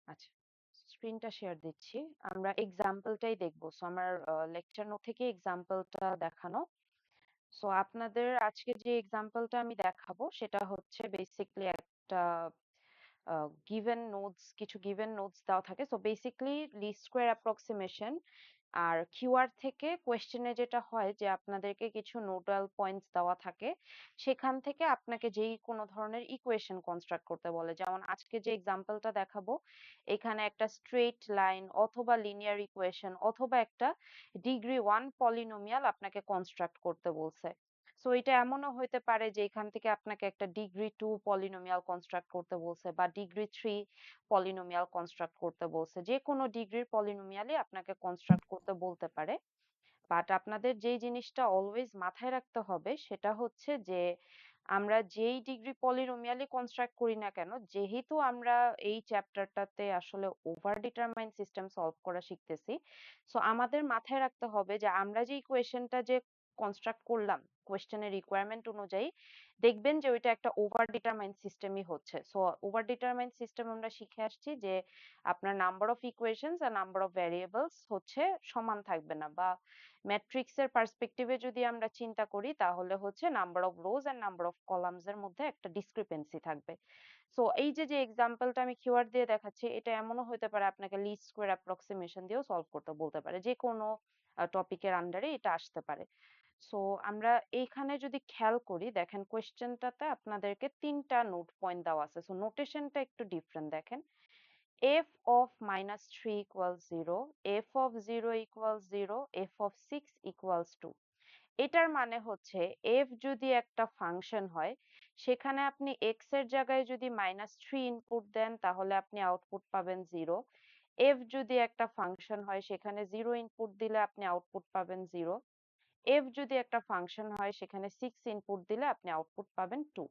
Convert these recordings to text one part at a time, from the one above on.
আচ্ছা, স্ক্রিনটা শেয়ার দিচ্ছি। আমরা এক্সাম্পলটাই দেখবো। সো আমার লেকচার নোট থেকে এক্সাম্পলটা দেখানো। সো আপনাদের আজকে যে এক্সাম্পলটা আমি দেখাবো সেটা হচ্ছে বেসিক্যালি একটা গিভেন নোডস, কিছু গিভেন নোডস দেওয়া থাকে। So basically least square approximation আর কিউআর থেকে কোয়েশ্চেনে যেটা হয় যে আপনাদেরকে কিছু নোডাল পয়েন্টস দেওয়া থাকে, সেখান থেকে আপনাকে যেই কোনো ধরনের ইকুয়েশন কনস্ট্রাক্ট করতে বলে। যেমন আজকে যে এক্সাম্পলটা দেখাবো, এখানে একটা স্ট্রেট লাইন অথবা লিনিয়ার ইকুয়েশন অথবা একটা ডিগ্রি 1 পলিনোমিয়াল আপনাকে কনস্ট্রাক্ট করতে বলছে। সো এটা এমনও হইতে পারে যে এখান থেকে আপনাকে একটা ডিগ্রি 2 পলিনোমিয়াল কনস্ট্রাক্ট করতে বলছে বা ডিগ্রি 3 পলিনোমিয়াল কনস্ট্রাক্ট করতে বলছে। যে কোনো ডিগ্রির পলিনোমিয়ালই আপনাকে কনস্ট্রাক্ট করতে বলতে পারে। বাট আপনাদের যেই জিনিসটা অলওয়েজ মাথায় রাখতে হবে সেটা হচ্ছে যে আমরা যেই ডিগ্রি পলিনোমিয়ালই কনস্ট্রাক্ট করি না কেন, যেহেতু আমরা এই চ্যাপ্টারটাতে আসলে ওভার ডিটারমাইন সিস্টেম সলভ করা শিখতেছি, সো আমাদের মাথায় রাখতে হবে যে আমরা যে ইকুয়েশনটা যে কনস্ট্রাক্ট করলাম কোয়েশ্চেনের রিকোয়ারমেন্ট অনুযায়ী, দেখবেন যে ওইটা একটা ওভার ডিটারমাইন সিস্টেমই হচ্ছে। সো ওভার ডিটারমাইন সিস্টেম আমরা শিখে আসছি যে আপনার নাম্বার অফ ইকুয়েশনস আর নাম্বার অফ ভ্যারিয়েবলস হচ্ছে সমান থাকবে না, বা ম্যাট্রিক্সের পার্সপেক্টিভে যদি আমরা চিন্তা করি তাহলে হচ্ছে number of rows and number of columns এর মধ্যে একটা ডিসক্রিপেন্সি থাকবে। সো এই যে যে এক্সাম্পলটা আমি কিওয়ার্ড দিয়ে দেখাচ্ছি, এটা এমনও হতে পারে আপনাকে লিস্ট স্কোয়ার অ্যাপ্রক্সিমেশন দিয়েও সলভ করতে বলতে পারে। যে কোনো টপিকের আন্ডারে এটা আসতে পারে। সো আমরা এইখানে যদি খেয়াল করি, দেখেন কোয়েশ্চেনটাতে আপনাদেরকে 3টা নোট পয়েন্ট দেওয়া আছে। সো নোটেশনটা একটু ডিফারেন্ট দেখেন। f of -3 equals 0, f of 0 equals 0, f of 6 equals 2. এটার মানে হচ্ছে f যদি একটা ফাংশন হয়, সেখানে আপনি x এর জায়গায় যদি -3 ইনপুট দেন তাহলে আপনি আউটপুট পাবেন 0। f যদি একটা ফাংশন হয়, সেখানে 0 ইনপুট দিলে আপনি আউটপুট পাবেন 0। f যদি একটা ফাংশন হয়, সেখানে 6 ইনপুট দিলে আপনি আউটপুট পাবেন 2।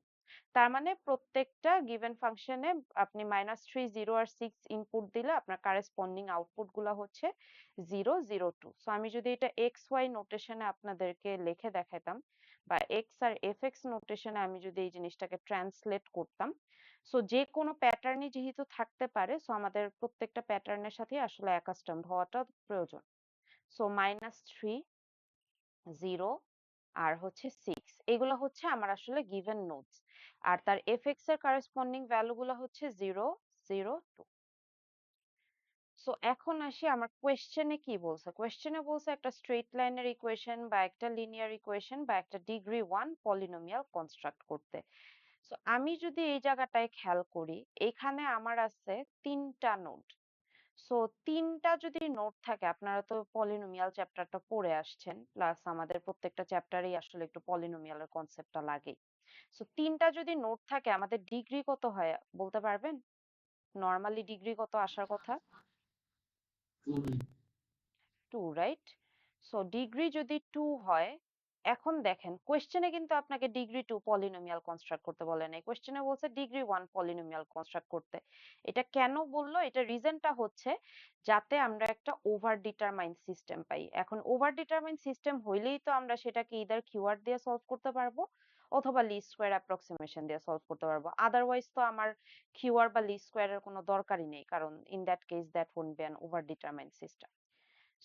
তার মানে প্রত্যেকটা গিভেন ফাংশনে আপনি -3, 0 আর 6 ইনপুট দিলে আপনার কারেসপন্ডিং আউটপুট গুলা হচ্ছে 0, 0, 2। সো আমি যদি এটা এক্স ওয়াই নোটেশনে আপনাদেরকে লিখে দেখাতাম, বা এক্স আর এফএক্স নোটেশনে আমি যদি এই জিনিসটাকে ট্রান্সলেট করতাম, সো যে কোনো প্যাটার্নই যেহেতু থাকতে পারে, সো আমাদের প্রত্যেকটা প্যাটার্নের সাথে আসলে অ্যাকাস্টমড হওয়াটা প্রয়োজন। সো -3, 0 আর হচ্ছে 6, এগুলো হচ্ছে আমার আসলে গিভেন নোডস। আর তার এফএক্স এর কারেসপন্ডিং ভ্যালু গুলো হচ্ছে 0, 0, 2। সো এখন আসি আমার কোয়েশ্চেনে কি বলছে। কোয়েশ্চেনে বলছে একটা স্ট্রেট লাইনের ইকুয়েশন বা একটা লিনিয়ার ইকুয়েশন বা একটা ডিগ্রি 1 পলিনোমিয়াল কনস্ট্রাক্ট করতে। সো আমি যদি এই জায়গাটায় খেয়াল করি, এখানে আমার আছে 3টা নোড। সো 3টা যদি নোট থাকে, আপনারা তো পলিনোমিয়াল চ্যাপ্টারটা পড়ে আসছেন, প্লাস আমাদের প্রত্যেকটা চ্যাপ্টারেই আসলে একটু পলিনোমিয়ালের কনসেপ্টটা লাগে। সো 3টা যদি নোট থাকে, আমাদের ডিগ্রি কত হয় বলতে পারবেন? নরমালি ডিগ্রি কত আসার কথা? 2, রাইট? সো ডিগ্রি যদি 2 হয়, এখন দেখেন কোয়েশ্চেনে কিন্তু আপনাকে ডিগ্রি 2 পলিনোমিয়াল কনস্ট্রাক্ট করতে বলে নাই। কোয়েশ্চেনে বলছে ডিগ্রি 1 পলিনোমিয়াল কনস্ট্রাক্ট করতে। এটা কেন বললো? এটা রিজনটা হচ্ছে যাতে আমরা একটা ওভার ডিটারমাইন সিস্টেম পাই। এখন ওভার ডিটারমাইন সিস্টেম হইলেই তো আমরা সেটাকে ইদার কিওয়ার্ড দিয়ে সলভ করতে পারবো অথবা লিস্ট স্কোয়ার অ্যাপ্রক্সিমেশন দিয়ে সলভ করতে পারবো। আদারওয়াইজ তো আমার কিওয়ার্ড বা লিস্ট স্কোয়ারের কোনো দরকারই নেই, কারণ in that case that won't be an over determine system.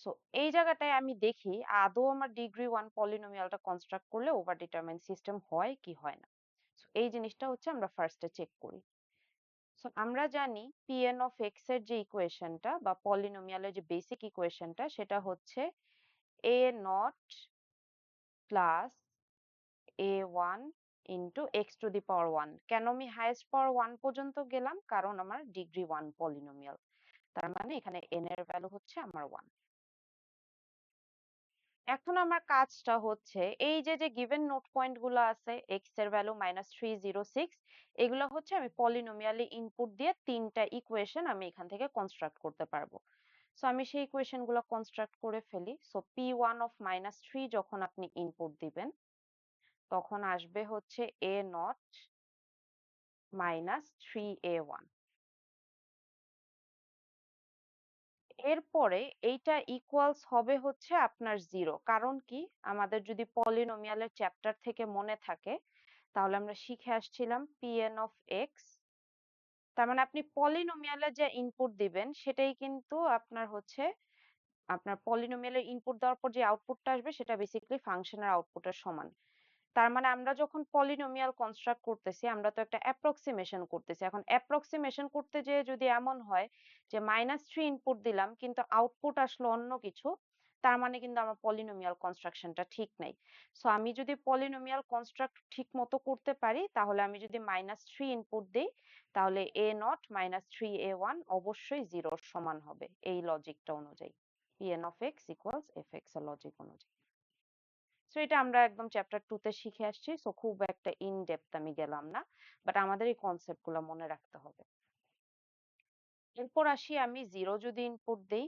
So এই জায়গাটায় আমি দেখি আদৌ আমার ডিগ্রি 1 পলিনোমিয়ালটা কনস্ট্রাক্ট করলে ওভার ডিটারমাইন সিস্টেম হয় কি হয় না। সো এই জিনিসটা হচ্ছে আমরা ফার্স্টে চেক করি। সো আমরা জানি pn অফ এক্স এর যে ইকুয়েশনটা বা পলিনোমিয়ালের যে বেসিক ইকুয়েশনটা, সেটা হচ্ছে a not plus a1 into x to the power 1। কেন আমি হাইয়েস্ট পাওয়ার 1 পর্যন্ত গেলাম? কারণ আমার ডিগ্রি 1 পলিনোমিয়াল, তার মানে এখানে n এর ভ্যালু হচ্ছে আমার 1। এখন আমার কাজটা হচ্ছে এই যে যে গিভেন নোট পয়েন্ট গুলো আছে, এক্স এর ভ্যালু -306, এগুলো হচ্ছে আমি পলিনোমিয়ালি ইনপুট দিয়ে 3টা ইকুয়েশন আমি এখান থেকে কনস্ট্রাক্ট করতে পারবো। সো আমি সেই ইকুয়েশন গুলো কনস্ট্রাক্ট করে ফেলি। সো p1 অফ -3 যখন আপনি ইনপুট দিবেন, তখন আসবে হচ্ছে a নট -3a1। এরপরে এইটা ইকুয়ালস হবে হচ্ছে আপনার 0। কারণ কি? আমাদের যদি পলিনোমিয়ালের চ্যাপ্টার থেকে মনে থাকে, তাহলে আমরা শিখে আসছিলাম pn of x, তার মানে আপনি পলিনোমিয়ালে যে ইনপুট দিবেন সেটাই কিন্তু আপনার হচ্ছে আপনার পলিনোমিয়ালের ইনপুট দেওয়ার পর যে আউটপুটটা আসবে সেটা বেসিক্যালি ফাংশনের আউটপুটের সমান। তার মানে আমরা যখন পলিনোমিয়াল কনস্ট্রাক্ট করতেছি আমরা তো একটা অ্যাপ্রক্সিমেশন করতেছি। এখন অ্যাপ্রক্সিমেশন করতে যেয়ে যদি এমন হয় যে -3 ইনপুট দিলাম কিন্তু আউটপুট আসলো অন্য কিছু, তার মানে কিন্তু আমার পলিনোমিয়াল কনস্ট্রাকশনটা ঠিক নাই। সো আমি যদি পলিনোমিয়াল কনস্ট্রাক্ট ঠিক মতো করতে পারি তাহলে আমি যদি -3 ইনপুট দেই তাহলে a0 -3a1 অবশ্যই 0 এর সমান হবে এই লজিকটা অনুযায়ী। Pn of x equals fx এর লজিক অনুযায়ী। সো এটা আমরা একদম চ্যাপ্টার 2 তে শিখে আসছি। সো খুব একটা ইন ডেপথ আমি গেলাম না। বাট আমাদের এই কনসেপ্ট গুলো মনে রাখতে হবে। এরপর আসি আমি 0 যদি ইনপুট দেই।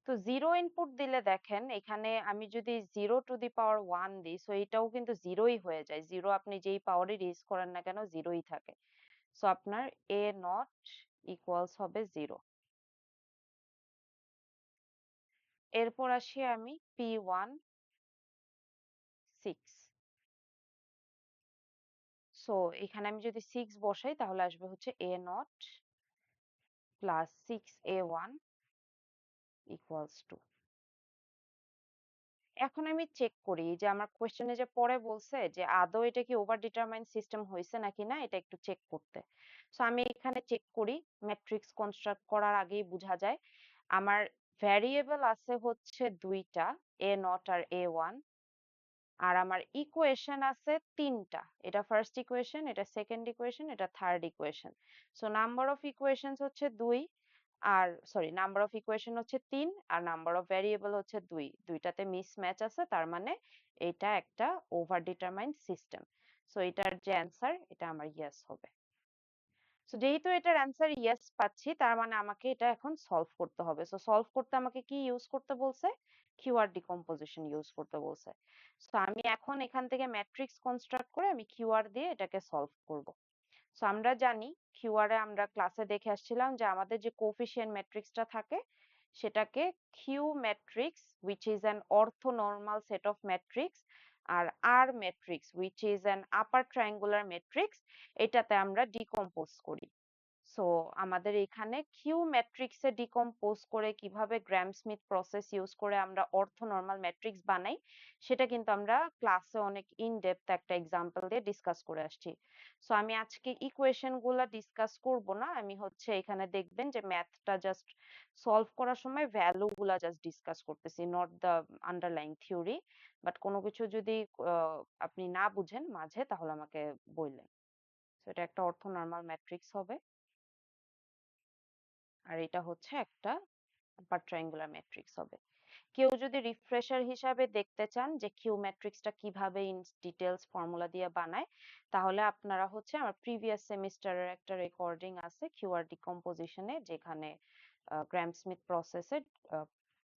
তো 0 ইনপুট দিলে দেখেন এখানে আমি যদি 0 টু দি পাওয়ার 1 দিই সো এটাও কিন্তু 0ই হয়ে যায়। 0 আপনি যেই পাওয়ারই রেজ করেন না কেন 0ই থাকে। সো আপনার a নট ইকুয়ালস হবে 0। এরপর আসি আমি p1 6। সো এখানে আমি যদি 6 বসাই তাহলে আসবে হচ্ছে a0 plus 6a1 equals to। এখন আমি চেক করি যে আমার কোয়েশ্চেনে যে পরে বলছে যে আদৌ এটা কি ওভার ডিটারমাইন সিস্টেম হয়েছে নাকি না এটা একটু চেক করতে। সো আমি এখানে চেক করি ম্যাট্রিক্স কনস্ট্রাক্ট করার আগেই বোঝা যায় আমার ভ্যারিয়েবল আছে হচ্ছে দুইটা a0 আর a1 আর আমার ইকুয়েশন আছে তিনটা। এটা ফার্স্ট ইকুয়েশন, এটা সেকেন্ড ইকুয়েশন, এটা third equation. So number of equations হচ্ছে 2 আর সরি নাম্বার অফ ইকুয়েশন হচ্ছে 3 আর নাম্বার অফ ভ্যারিয়েবল হচ্ছে 2। দুইটাতে মিসম্যাচ আছে তার মানে এটা একটা ওভার ডিটারমাইন্ড সিস্টেম। সো এটার যে অ্যান্সার এটা আমার ইয়েস হবে। সো যেহেতু এটার অ্যান্সার ইয়েস পাচ্ছি তার মানে আমাকে এটা এখন সলভ করতে হবে। সো সলভ করতে আমাকে কি ইউজ করতে বলছে? কিউআর ডিকম্পোজিশন ইউজ করতে বলছে। সো আমি এখন এখান থেকে ম্যাট্রিক্স কনস্ট্রাক্ট করে আমি কিউআর দিয়ে এটাকে সলভ করব। সো আমরা জানি কিউআর এ আমরা ক্লাসে দেখে আসছিলাম যে আমাদের যে কোফিশিয়েন্ট ম্যাট্রিক্সটা থাকে সেটাকে Q matrix which is an orthonormal set of matrix আর R matrix which is an upper triangular matrix এটাতে আমরা ডিকম্পোজ করি। সো আমাদের এখানে কিউ ম্যাট্রিক্সে ডিকম্পোজ করে কিভাবে গ্রাম স্মিথ প্রসেস ইউজ করে আমরা অর্থনর্মাল ম্যাট্রিক্স বানাই সেটা কিন্তু আমরা ক্লাসে অনেক ইন ডেপথ একটা এক্সাম্পল দিয়ে ডিসকাস করে আসছি। সো আমি আজকে ইকুয়েশন গুলা ডিসকাস করব না, আমি হচ্ছে এখানে দেখবেন যে ম্যাথটা জাস্ট সলভ করার সময় ভ্যালু গুলা জাস্ট ডিসকাস করতেছি, not the underlying theory. But কোনো কিছু যদি আপনি না বুঝেন মাঝে তাহলে আমাকে বললেন। সো এটা একটা অর্থনর্মাল ম্যাট্রিক্স হবে আর এটা হচ্ছে একটা আপার ট্রায়াঙ্গুলার ম্যাট্রিক্স হবে। কেউ যদি রিফ্রেশার হিসাবে দেখতে চান যে কিউ ম্যাট্রিক্সটা কিভাবে ইন ডিটেলস ফর্মুলা দিয়ে বানায় তাহলে আপনারা হচ্ছে আমার প্রিভিয়াস সেমিস্টারের একটা রেকর্ডিং আছে কিউআর ডিকম্পোজিশনে যেখানে গ্রাম স্মিথ প্রসেসের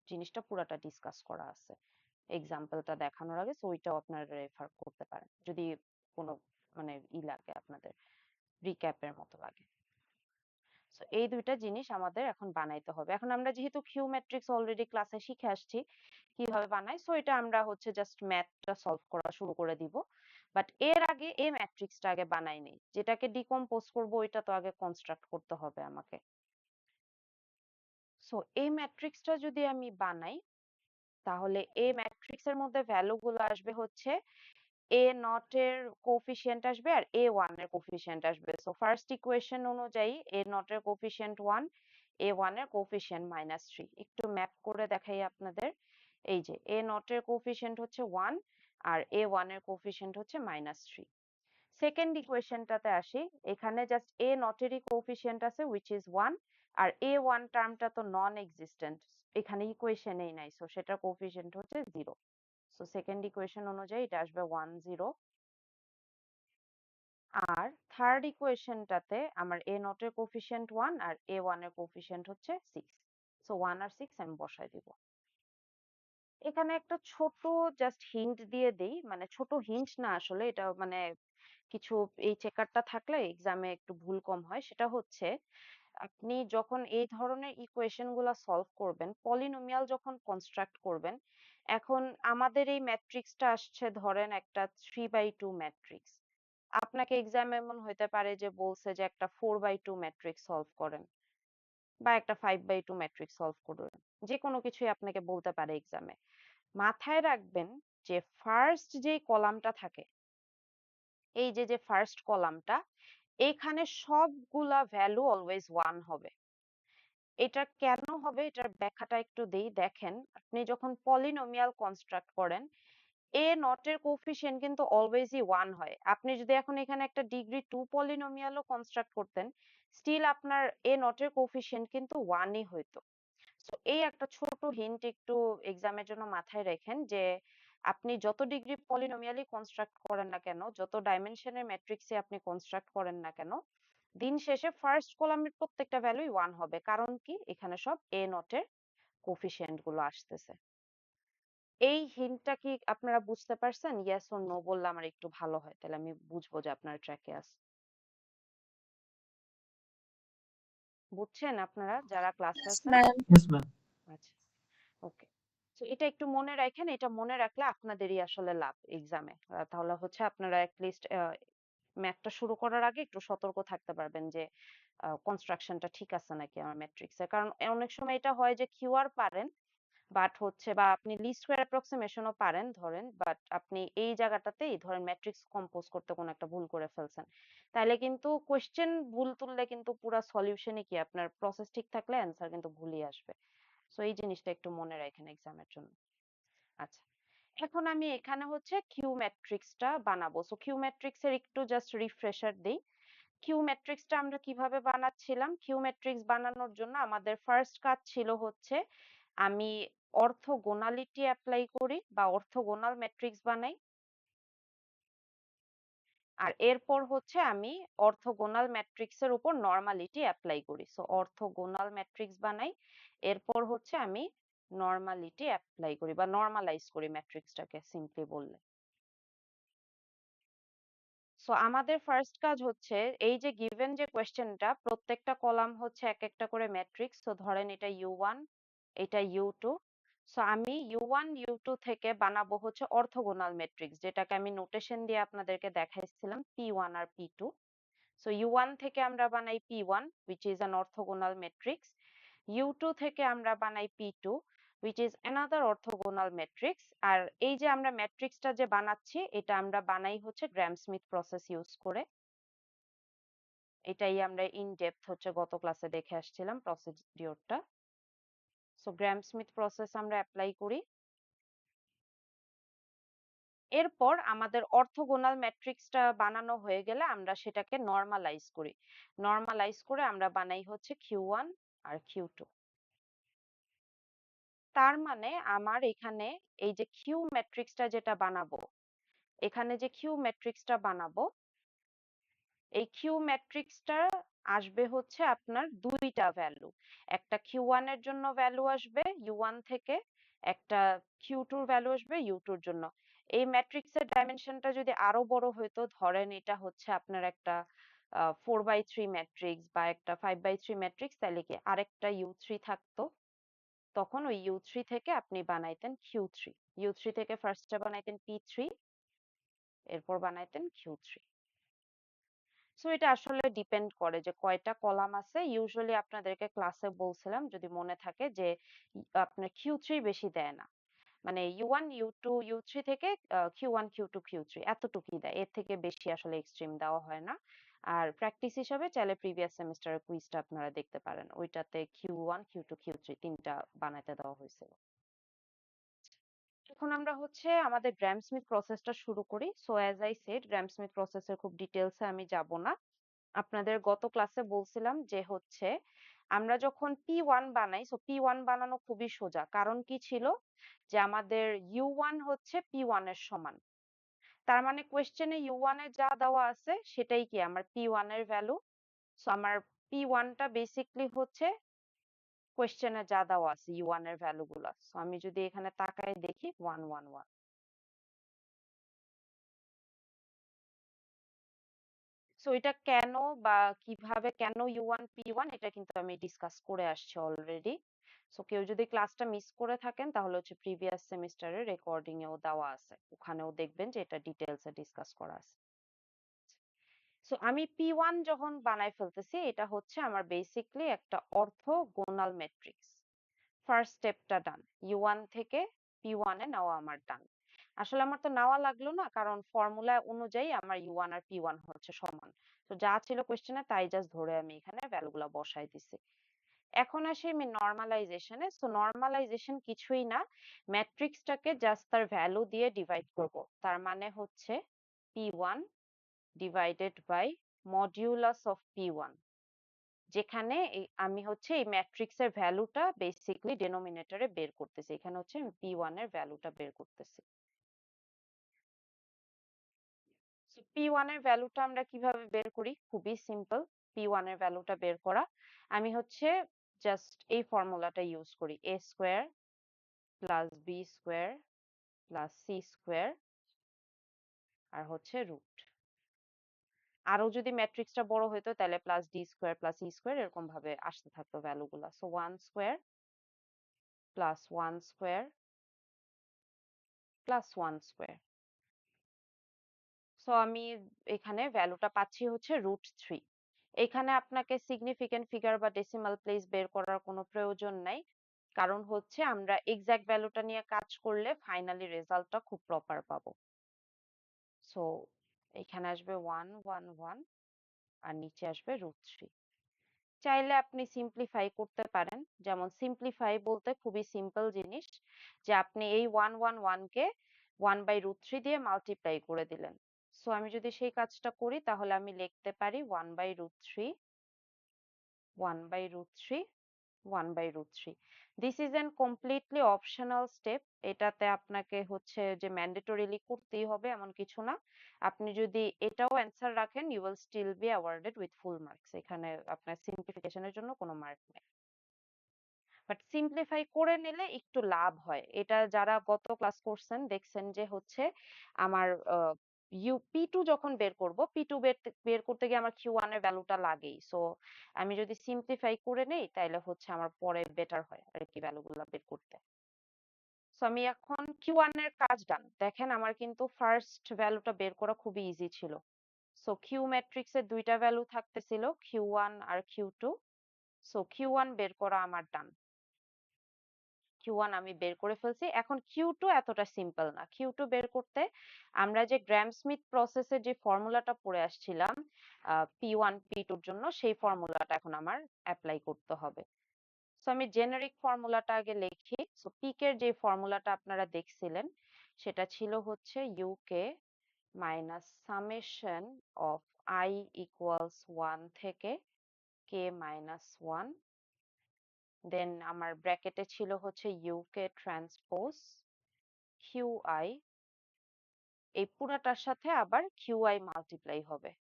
জিনিসটা পুরাটা ডিসকাস করা আছে এক্সাম্পলটা দেখানোর আগে। সো ওইটাও আপনারা রেফার করতে পারেন যদি কোনো মানে লাগে আপনাদের রিক্যাপের মতো লাগে। সো এই দুইটা জিনিস আমাদের এখন বানাইতে হবে। এখন আমরা যেহেতু কিউ ম্যাট্রিক্স অলরেডি ক্লাসে শিখে আসছি কিভাবে বানাই, সো এটা আমরা হচ্ছে জাস্ট ম্যাথটা সলভ করা শুরু করে দিব। বাট এর আগে এই ম্যাট্রিক্সটা আগে বানাই নেই, যেটাকে ডিকম্পোজ করব ওইটা তো আগে কনস্ট্রাক্ট করতে হবে আমাকে। সো এই ম্যাট্রিক্সটা যদি আমি বানাই তাহলে এই ম্যাট্রিক্সের মধ্যে ভ্যালু গুলো আসবে হচ্ছে এ নট এর কোফিশিয়েন্ট আসবে আর এ ওয়ান এর কোফিশিয়েন্ট আসবে। সো ফার্স্ট ইকুয়েশন অনুযায়ী এ নট এর কোফিশিয়েন্ট 1, এ ওয়ান এর কোফিশিয়েন্ট -3। একটু ম্যাপ করে দেখাই আপনাদের। এই যে এ নট এর কোফিশিয়েন্ট হচ্ছে 1 আর এ ওয়ান এর কোফিশিয়েন্ট হচ্ছে -3। সেকেন্ড ইকুয়েশনটাতে আসি, এখানে জাস্ট এ নট এরই কোফিশিয়েন্ট আছে which is 1 আর এ ওয়ান টার্মটা তো নন এক্সিস্টেন্ট, এখানে ইকুয়েশনেই নাই, সো সেটার কোফিশিয়েন্ট হচ্ছে 0। সো সেকেন্ড ইকুয়েশন অনুযায়ী এটা আসবে 1 0। আর থার্ড ইকুয়েশনটাতে আমার এ নট এর কোফিশিয়েন্ট 1 আর এ ওয়ান এর কোফিশিয়েন্ট হচ্ছে 6। সো 1 আর 6 আমি বসায় দিব। এখানে একটা ছোট জাস্ট হিন্ট দিয়ে দেই, মানে ছোট হিন্ট না আসলে এটা মানে কিছু এই চেকারটা থাকলে এক্সামে একটু ভুল কম হয়। সেটা হচ্ছে আপনি যখন এই ধরনের ইকুয়েশন গুলা সলভ করবেন, পলিনোমিয়াল যখন কনস্ট্রাক্ট করবেন, এখন আমাদের এই ম্যাট্রিক্সটা আসছে ধরেন একটা 3/2 ম্যাট্রিক্স। আপনাকে এক্সাম এমন হইতে পারে যে বলছে যে একটা 4/2 ম্যাট্রিক্স সলভ করেন বা একটা 5/2 ম্যাট্রিক্স সলভ করুন। যে কোনো কিছুই আপনাকে বলতে পারে এক্সামে। মাথায় রাখবেন যে ফার্স্ট যেই কলামটা থাকে, এই যে ফার্স্ট কলামটা, এখানে সবগুলা ভ্যালু অলওয়েজ 1 হবে। এটা কেন হবে এটার ব্যাখ্যাটা একটু দেই। দেখেন, আপনি যখন পলিনোমিয়াল কনস্ট্রাক্ট করেন, এ নট এর কোএফিসিয়েন্ট কিন্তু অলওয়েজই 1 হয়। আপনি যদি এখন এখানে একটা ডিগ্রি 2 পলিনোমিয়ালও কনস্ট্রাক্ট করতেন, স্টিল আপনার এ নট এর কোএফিসিয়েন্ট কিন্তু 1 ই হইতো। সো এই একটা ছোট হিন্ট একটু এক্সামের জন্য মাথায় রাখেন যে আপনি যত ডিগ্রি পলিনোমিয়ালি কনস্ট্রাক্ট করেন না কেন, যত ডাইমেনশনের ম্যাট্রিক্সে আপনি কনস্ট্রাক্ট করেন না কেন, দিন শেষে ফার্স্ট কলামের প্রত্যেকটা ভ্যালুই 1 হবে। কারণ কি? এখানে সব এ নট এর কোএফিসিয়েন্ট গুলো আসতেছে। এই হিন্টটা কি আপনারা বুঝতে পারছেন? ইয়েস অর নো বললে আমার একটু ভালো হয়। তাহলে আমি বুঝবো যে আপনারা ট্র্যাকে আছেন। বুঝছেন আপনারা যারা ক্লাসে Yes, আছেন? ma'am. Yes, ma'am. আচ্ছা, ওকে। তো এটা একটু মনে রাখেন। এটা মনে রাখলে আপনাদেরই আসলে লাভ এক্সামে। তাহলে হচ্ছে আপনারা এট লিস্ট ম্যাথটা শুরু করার আগে একটু সতর্ক থাকতে পারবেন যে কনস্ট্রাকশনটা ঠিক আছে নাকি আমার ম্যাট্রিক্সে। কারণ অনেক সময় এটা হয় যে কিউআর পারেন, বাট হচ্ছে বা আপনি লিস্ট স্কয়ার অ্যাপ্রক্সিমেশনও পারেন ধরেন, বাট আপনি এই জায়গাটাতেই ধরেন ম্যাট্রিক্স কম্পোজ করতে কোনো একটা ভুল করে ফেলছেন। তাইলে কিন্তু কোয়েশ্চেন ভুল তুললে কিন্তু পুরা সলিউশনই কি আপনার প্রসেস ঠিক থাকলে অ্যান্সার কিন্তু ভুলই আসবে। সো এই জিনিসটা একটু মনে রাখেন এক্সামের জন্য। আচ্ছা, এখন আমি এখানে হচ্ছে কিউ ম্যাট্রিক্সটা বানাবো। সো কিউ ম্যাট্রিক্স এর একটু জাস্ট রিফ্রেশার দেই। কিউ ম্যাট্রিক্সটা আমরা কিভাবে বানাচ্ছিলাম? কিউ ম্যাট্রিক্স বানানোর জন্য আমাদের ফার্স্ট কাজ ছিল হচ্ছে আমি অর্থোগোনালিটি অ্যাপ্লাই করি বা অর্থোগোনাল ম্যাট্রিক্স বানাই। আর এরপর হচ্ছে আমি অর্থোগোনাল ম্যাট্রিক্সের উপর নরমালিটি অ্যাপ্লাই করি। সো অর্থোগোনাল ম্যাট্রিক্স বানাই। এরপর হচ্ছে আমি নরমালিটি অ্যাপ্লাই করি বা নরমালাইজ করি ম্যাট্রিক্সটাকে সিম্পলি বললে। সো আমাদের ফার্স্ট কাজ হচ্ছে এই যে গিভেন যে কোয়েশ্চেনটা, প্রত্যেকটা কলাম হচ্ছে এক একটা করে ম্যাট্রিক্স। তো ধরেন এটা ইউ1, এটা ইউ2। সো আমি ইউ1 ইউ2 থেকে বানাবো হচ্ছে অর্থোগোনাল ম্যাট্রিক্স, যেটাকে আমি নোটেশন দিয়ে আপনাদেরকে দেখাইছিলাম পি1 আর পি2। সো ইউ1 থেকে আমরা বানাই P one which is an orthogonal matrix, ইউ2 থেকে আমরা বানাই পি2 which is another orthogonal matrix। আর এই যে আমরা ম্যাট্রিক্সটা যে বানাচ্ছি এটা আমরা বানাই হচ্ছে গ্রাম স্মিথ প্রসেস ইউজ করে। এটাই আমরা ইন ডেপথ হচ্ছে গত ক্লাসে দেখে আসছিলাম প্রসিডিওরটা। সো গ্রাম স্মিথ প্রসেস আমরা অ্যাপ্লাই করি। এরপর আমাদের অর্থোগোনাল ম্যাট্রিক্সটা বানানো হয়ে গেলে আমরা সেটাকে নরমালাইজ করি। নরমালাইজ করে আমরা বানাই হচ্ছে কিউ1 আর কিউ2। তার মানে আমার এখানে এই যে কিউ ম্যাট্রিক্সটা যেটা বানাবো, এখানে যে কিউ ম্যাট্রিক্সটা বানাবো, এই কিউ ম্যাট্রিক্সটা আসবে হচ্ছে আপনার দুইটা ভ্যালু। একটা কিউ1 এর জন্য ভ্যালু আসবে ইউ1 থেকে, একটা কিউ2 এর ভ্যালু আসবে ইউ2 এর জন্য। এই ম্যাট্রিক্সের ডাইমেনশনটা যদি আরো বড় হইতো, ধরেন এটা হচ্ছে আপনার একটা 4/3 ম্যাট্রিক্স বা একটা 5/3 ম্যাট্রিক্স, তাহলে কি আরেকটা ইউ3 থাকতো। তখন ওই ইউ3 থেকে আপনি বানাইতেন কিউ3। ইউ3 থেকে ফার্স্টে বানাইতেন পি3, এরপর বানাইতেন কিউ3। সো এটা আসলে ডিপেন্ড করে যে কয়টা কলাম আছে। ইউজুয়ালি আপনাদেরকে ক্লাসে বলছিলাম যদি মনে থাকে যে আপনার কিউ3 বেশি দেয় না। মানে ইউ1 ইউ2 ইউ3 থেকে কিউ1 কিউ2 কিউ3 এতটুকুই দেয়, এর থেকে বেশি আসলে এক্সট্রিম দেওয়া হয় না। আর প্র্যাকটিস হিসাবে চাইলে প্রিভিয়াস সেমিস্টারের কুইজটা আপনারা দেখতে পারেন, ওইটাতে কিউ1 কিউ2 কিউ3 তিনটা বানাইতে দেওয়া হয়েছিল। এখন আমরা হচ্ছে আমাদের গ্রাম স্মিথ প্রসেসটা শুরু করি। So as I said, gram Smith প্রসেসের খুব ডিটেলসে আমি যাব না। আপনাদের গত ক্লাসে বলছিলাম যে হচ্ছে আমরা যখন পি1 বানাই, সো পি1 বানানো খুবই সোজা। কারণ কি ছিল যে আমাদের ইউ1 হচ্ছে পি1 এর সমান। তার মানে কোয়েশ্চেনে ইউ1 এ যা দেওয়া আছে সেটাই কি আমার পি1 এর ভ্যালু। সো আমার পি1টা বেসিকলি হচ্ছে কোয়েশ্চেনে যা দেওয়া আছে ইউ1 এর ভ্যালু গুলা। সো আমি যদি এখানে তাকায় দেখি 1 1 1। সো এটা কেন বা কিভাবে কেন ইউ1 পি1 এটা কিন্তু আমি ডিসকাস করে আসছি অলরেডি। সো কেউ যদি ক্লাসটা মিস করে থাকেন তাহলে হচ্ছে প্রিভিয়াস সেমিস্টারের রেকর্ডিং এও দেওয়া আছে, ওখানেও দেখবেন যে এটা ডিটেলসে ডিসকাস করা আছে। সো আমি P1 যখন বানাই ফেলতেছি, এটা হচ্ছে আমার বেসিকলি একটা অর্থোগোনাল ম্যাট্রিক্স। ফার্স্ট স্টেপটা ডান। U1 থেকে P1 এ নেওয়া আমার ডান। আসলে আমার তো নেওয়া লাগলো না, কারণ ফর্মুলা অনুযায়ী আমার U1 আর P1 হচ্ছে সমান। তো যা ছিল কোয়েশ্চেনে তাই জাস্ট ধরে আমি এখানে ভ্যালুগুলা বসাই দিছি। এখন আসি আমি নরমালাইজেশনে। সো নরমালাইজেশন কিছুই না, ম্যাট্রিক্সটাকে জাস্ট তার ভ্যালু দিয়ে ডিভাইড করব। তার মানে হচ্ছে P1 divided by modulus of P1, যেখানে আমি হচ্ছে এই ম্যাট্রিক্সের ভ্যালুটা বেসিকলি ডিনোমিনেটরে বের করতেছি। এখানে হচ্ছে আমি P1 এর ভ্যালুটা বের করতেছি। সো P1 এর ভ্যালুটা আমরা কিভাবে বের করি? খুবই সিম্পল। P1 এর ভ্যালুটা বের করা, আমি হচ্ছে জাস্ট এই ফর্মুলাটা ইউজ করি, a square plus b square plus c square আর হচ্ছে রুট। আরো যদি ম্যাট্রিক্সটা বড় হইতো তাহলে plus d square plus e square এরকম ভাবে আসতে থাকতো ভ্যালুগুলা। So 1 square plus 1 square plus 1 square. So আমি এখানে ভ্যালুটা পাচ্ছি হচ্ছে √3। এখানে আপনাকে সিগনিফিকেন্ট ফিগার বা ডেসিমাল প্লেস বের করার কোনো প্রয়োজন নাই, কারণ হচ্ছে আমরা এক্সাক্ট ভ্যালুটা নিয়ে কাজ করলে ফাইনালি রেজাল্টটা খুব প্রপার পাবো। সো এখানে আসবে 1 1 1 আর নিচে আসবে √3। চাইলে আপনি সিম্পলিফাই করতে পারেন। যেমন সিম্পলিফাই বলতে খুবই সিম্পল জিনিস, যে আপনি এই 1 1 1 কে 1/√3 দিয়ে মাল্টিপ্লাই করে দিলেন। সো আমি যদি সেই কাজটা করি তাহলে আমি লিখতে পারি 1/√3 1/√3 1/√3। This is an completely optional step. এটাতে আপনাকে হচ্ছে যে ম্যান্ডেটরিলি করতেই হবে এমন কিছু না। আপনি যদি এটাও অ্যান্সার রাখেন, you will still be awarded with full marks. এখানে আপনার সিম্পলিফিকেশনের জন্য কোনো মার্ক নেই। বাট সিম্পলিফাই করে নিলে একটু লাভ হয়। এটা যারা গত ক্লাস করছেন দেখছেন যে হচ্ছে আমার P2 যখন বের করব, P2 বের করতে গিয়ে আমার Q1 এর ভ্যালুটা লাগেই। সো আমি যদি সিম্পলিফাই করে নেই তাহলে হচ্ছে আমার পরে বেটার হয় আর কি ভ্যালুগুলো বের করতে। সো আমি এখন Q1 এর কাজ ডান। দেখেন আমার কিন্তু ফার্স্ট ভ্যালুটা বের করা খুবই ইজি ছিল। সো Q ম্যাট্রিক্সের দুইটা ভ্যালু থাকতেছিল, Q1 আর Q2। সো Q1 বের করা আমার ডান। Q1 আমি বের করে ফেলছি। এখন Q2 এতটা সিম্পল না। Q2 বের করতে আমরা যে গ্রাম স্মিথ প্রসেসের যে ফর্মুলাটা পড়ে আসছিলাম P1 P2 এর জন্য, সেই ফর্মুলাটা এখন আমার অ্যাপ্লাই করতে হবে। সো আমি জেনারিক ফর্মুলাটা আগে লিখি। সো পিকের যে ফর্মুলাটা আপনারা দেখছিলেন সেটা ছিল হচ্ছে UK minus summation of I equals 1 থেকে K মাইনাস 1, দেন আমার ব্র্যাকেটে ছিল হচ্ছে UK ট্রান্সপোজ QI, এই পুরাটার সাথে আবার QI মাল্টিপ্লাই হবে।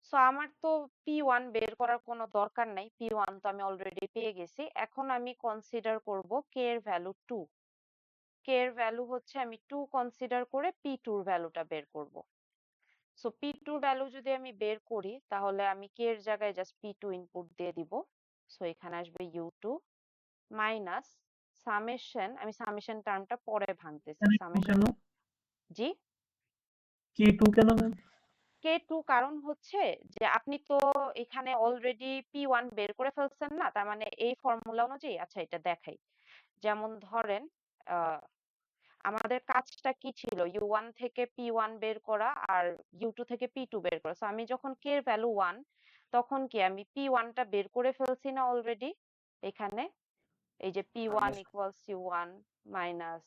সো আমার তো P1 বের করার কোনো দরকার নাই, P1 তো আমি অলরেডি পেয়ে গেছি। এখন আমি কনসিডার করব K এর ভ্যালু 2। K এর ভ্যালু হচ্ছে আমি 2 কনসিডার করে P2 এর ভ্যালুটা বের করব। সো P2 ভ্যালু যদি আমি বের করি তাহলে আমি K এর জায়গায় জাস্ট P2 ইনপুট দিয়ে দিব। সো এখানে আসবে U2 মাইনাস সামেশন, আমি সামেশন টার্মটা পরে ভাঙতেছি, সামেশন। কেন জি, K2 কেন ম্যাম? K2 কারণ হচ্ছে যে আপনি তো এখানে অলরেডি P1 বের করে ফেলছেন না, তার মানে এই ফর্মুলা অনুযায়ী। আচ্ছা এটা দেখাই। যেমন ধরেন আহ আমাদের কাজটা কি ছিল, U1 থেকে P1 বের করা আর U2 থেকে P2 বের করা। সো আমি যখন K এর ভ্যালু 1, তখন কি আমি P1 টা বের করে ফেলছি না অলরেডি এখানে? এই যে P1 equals U1 minus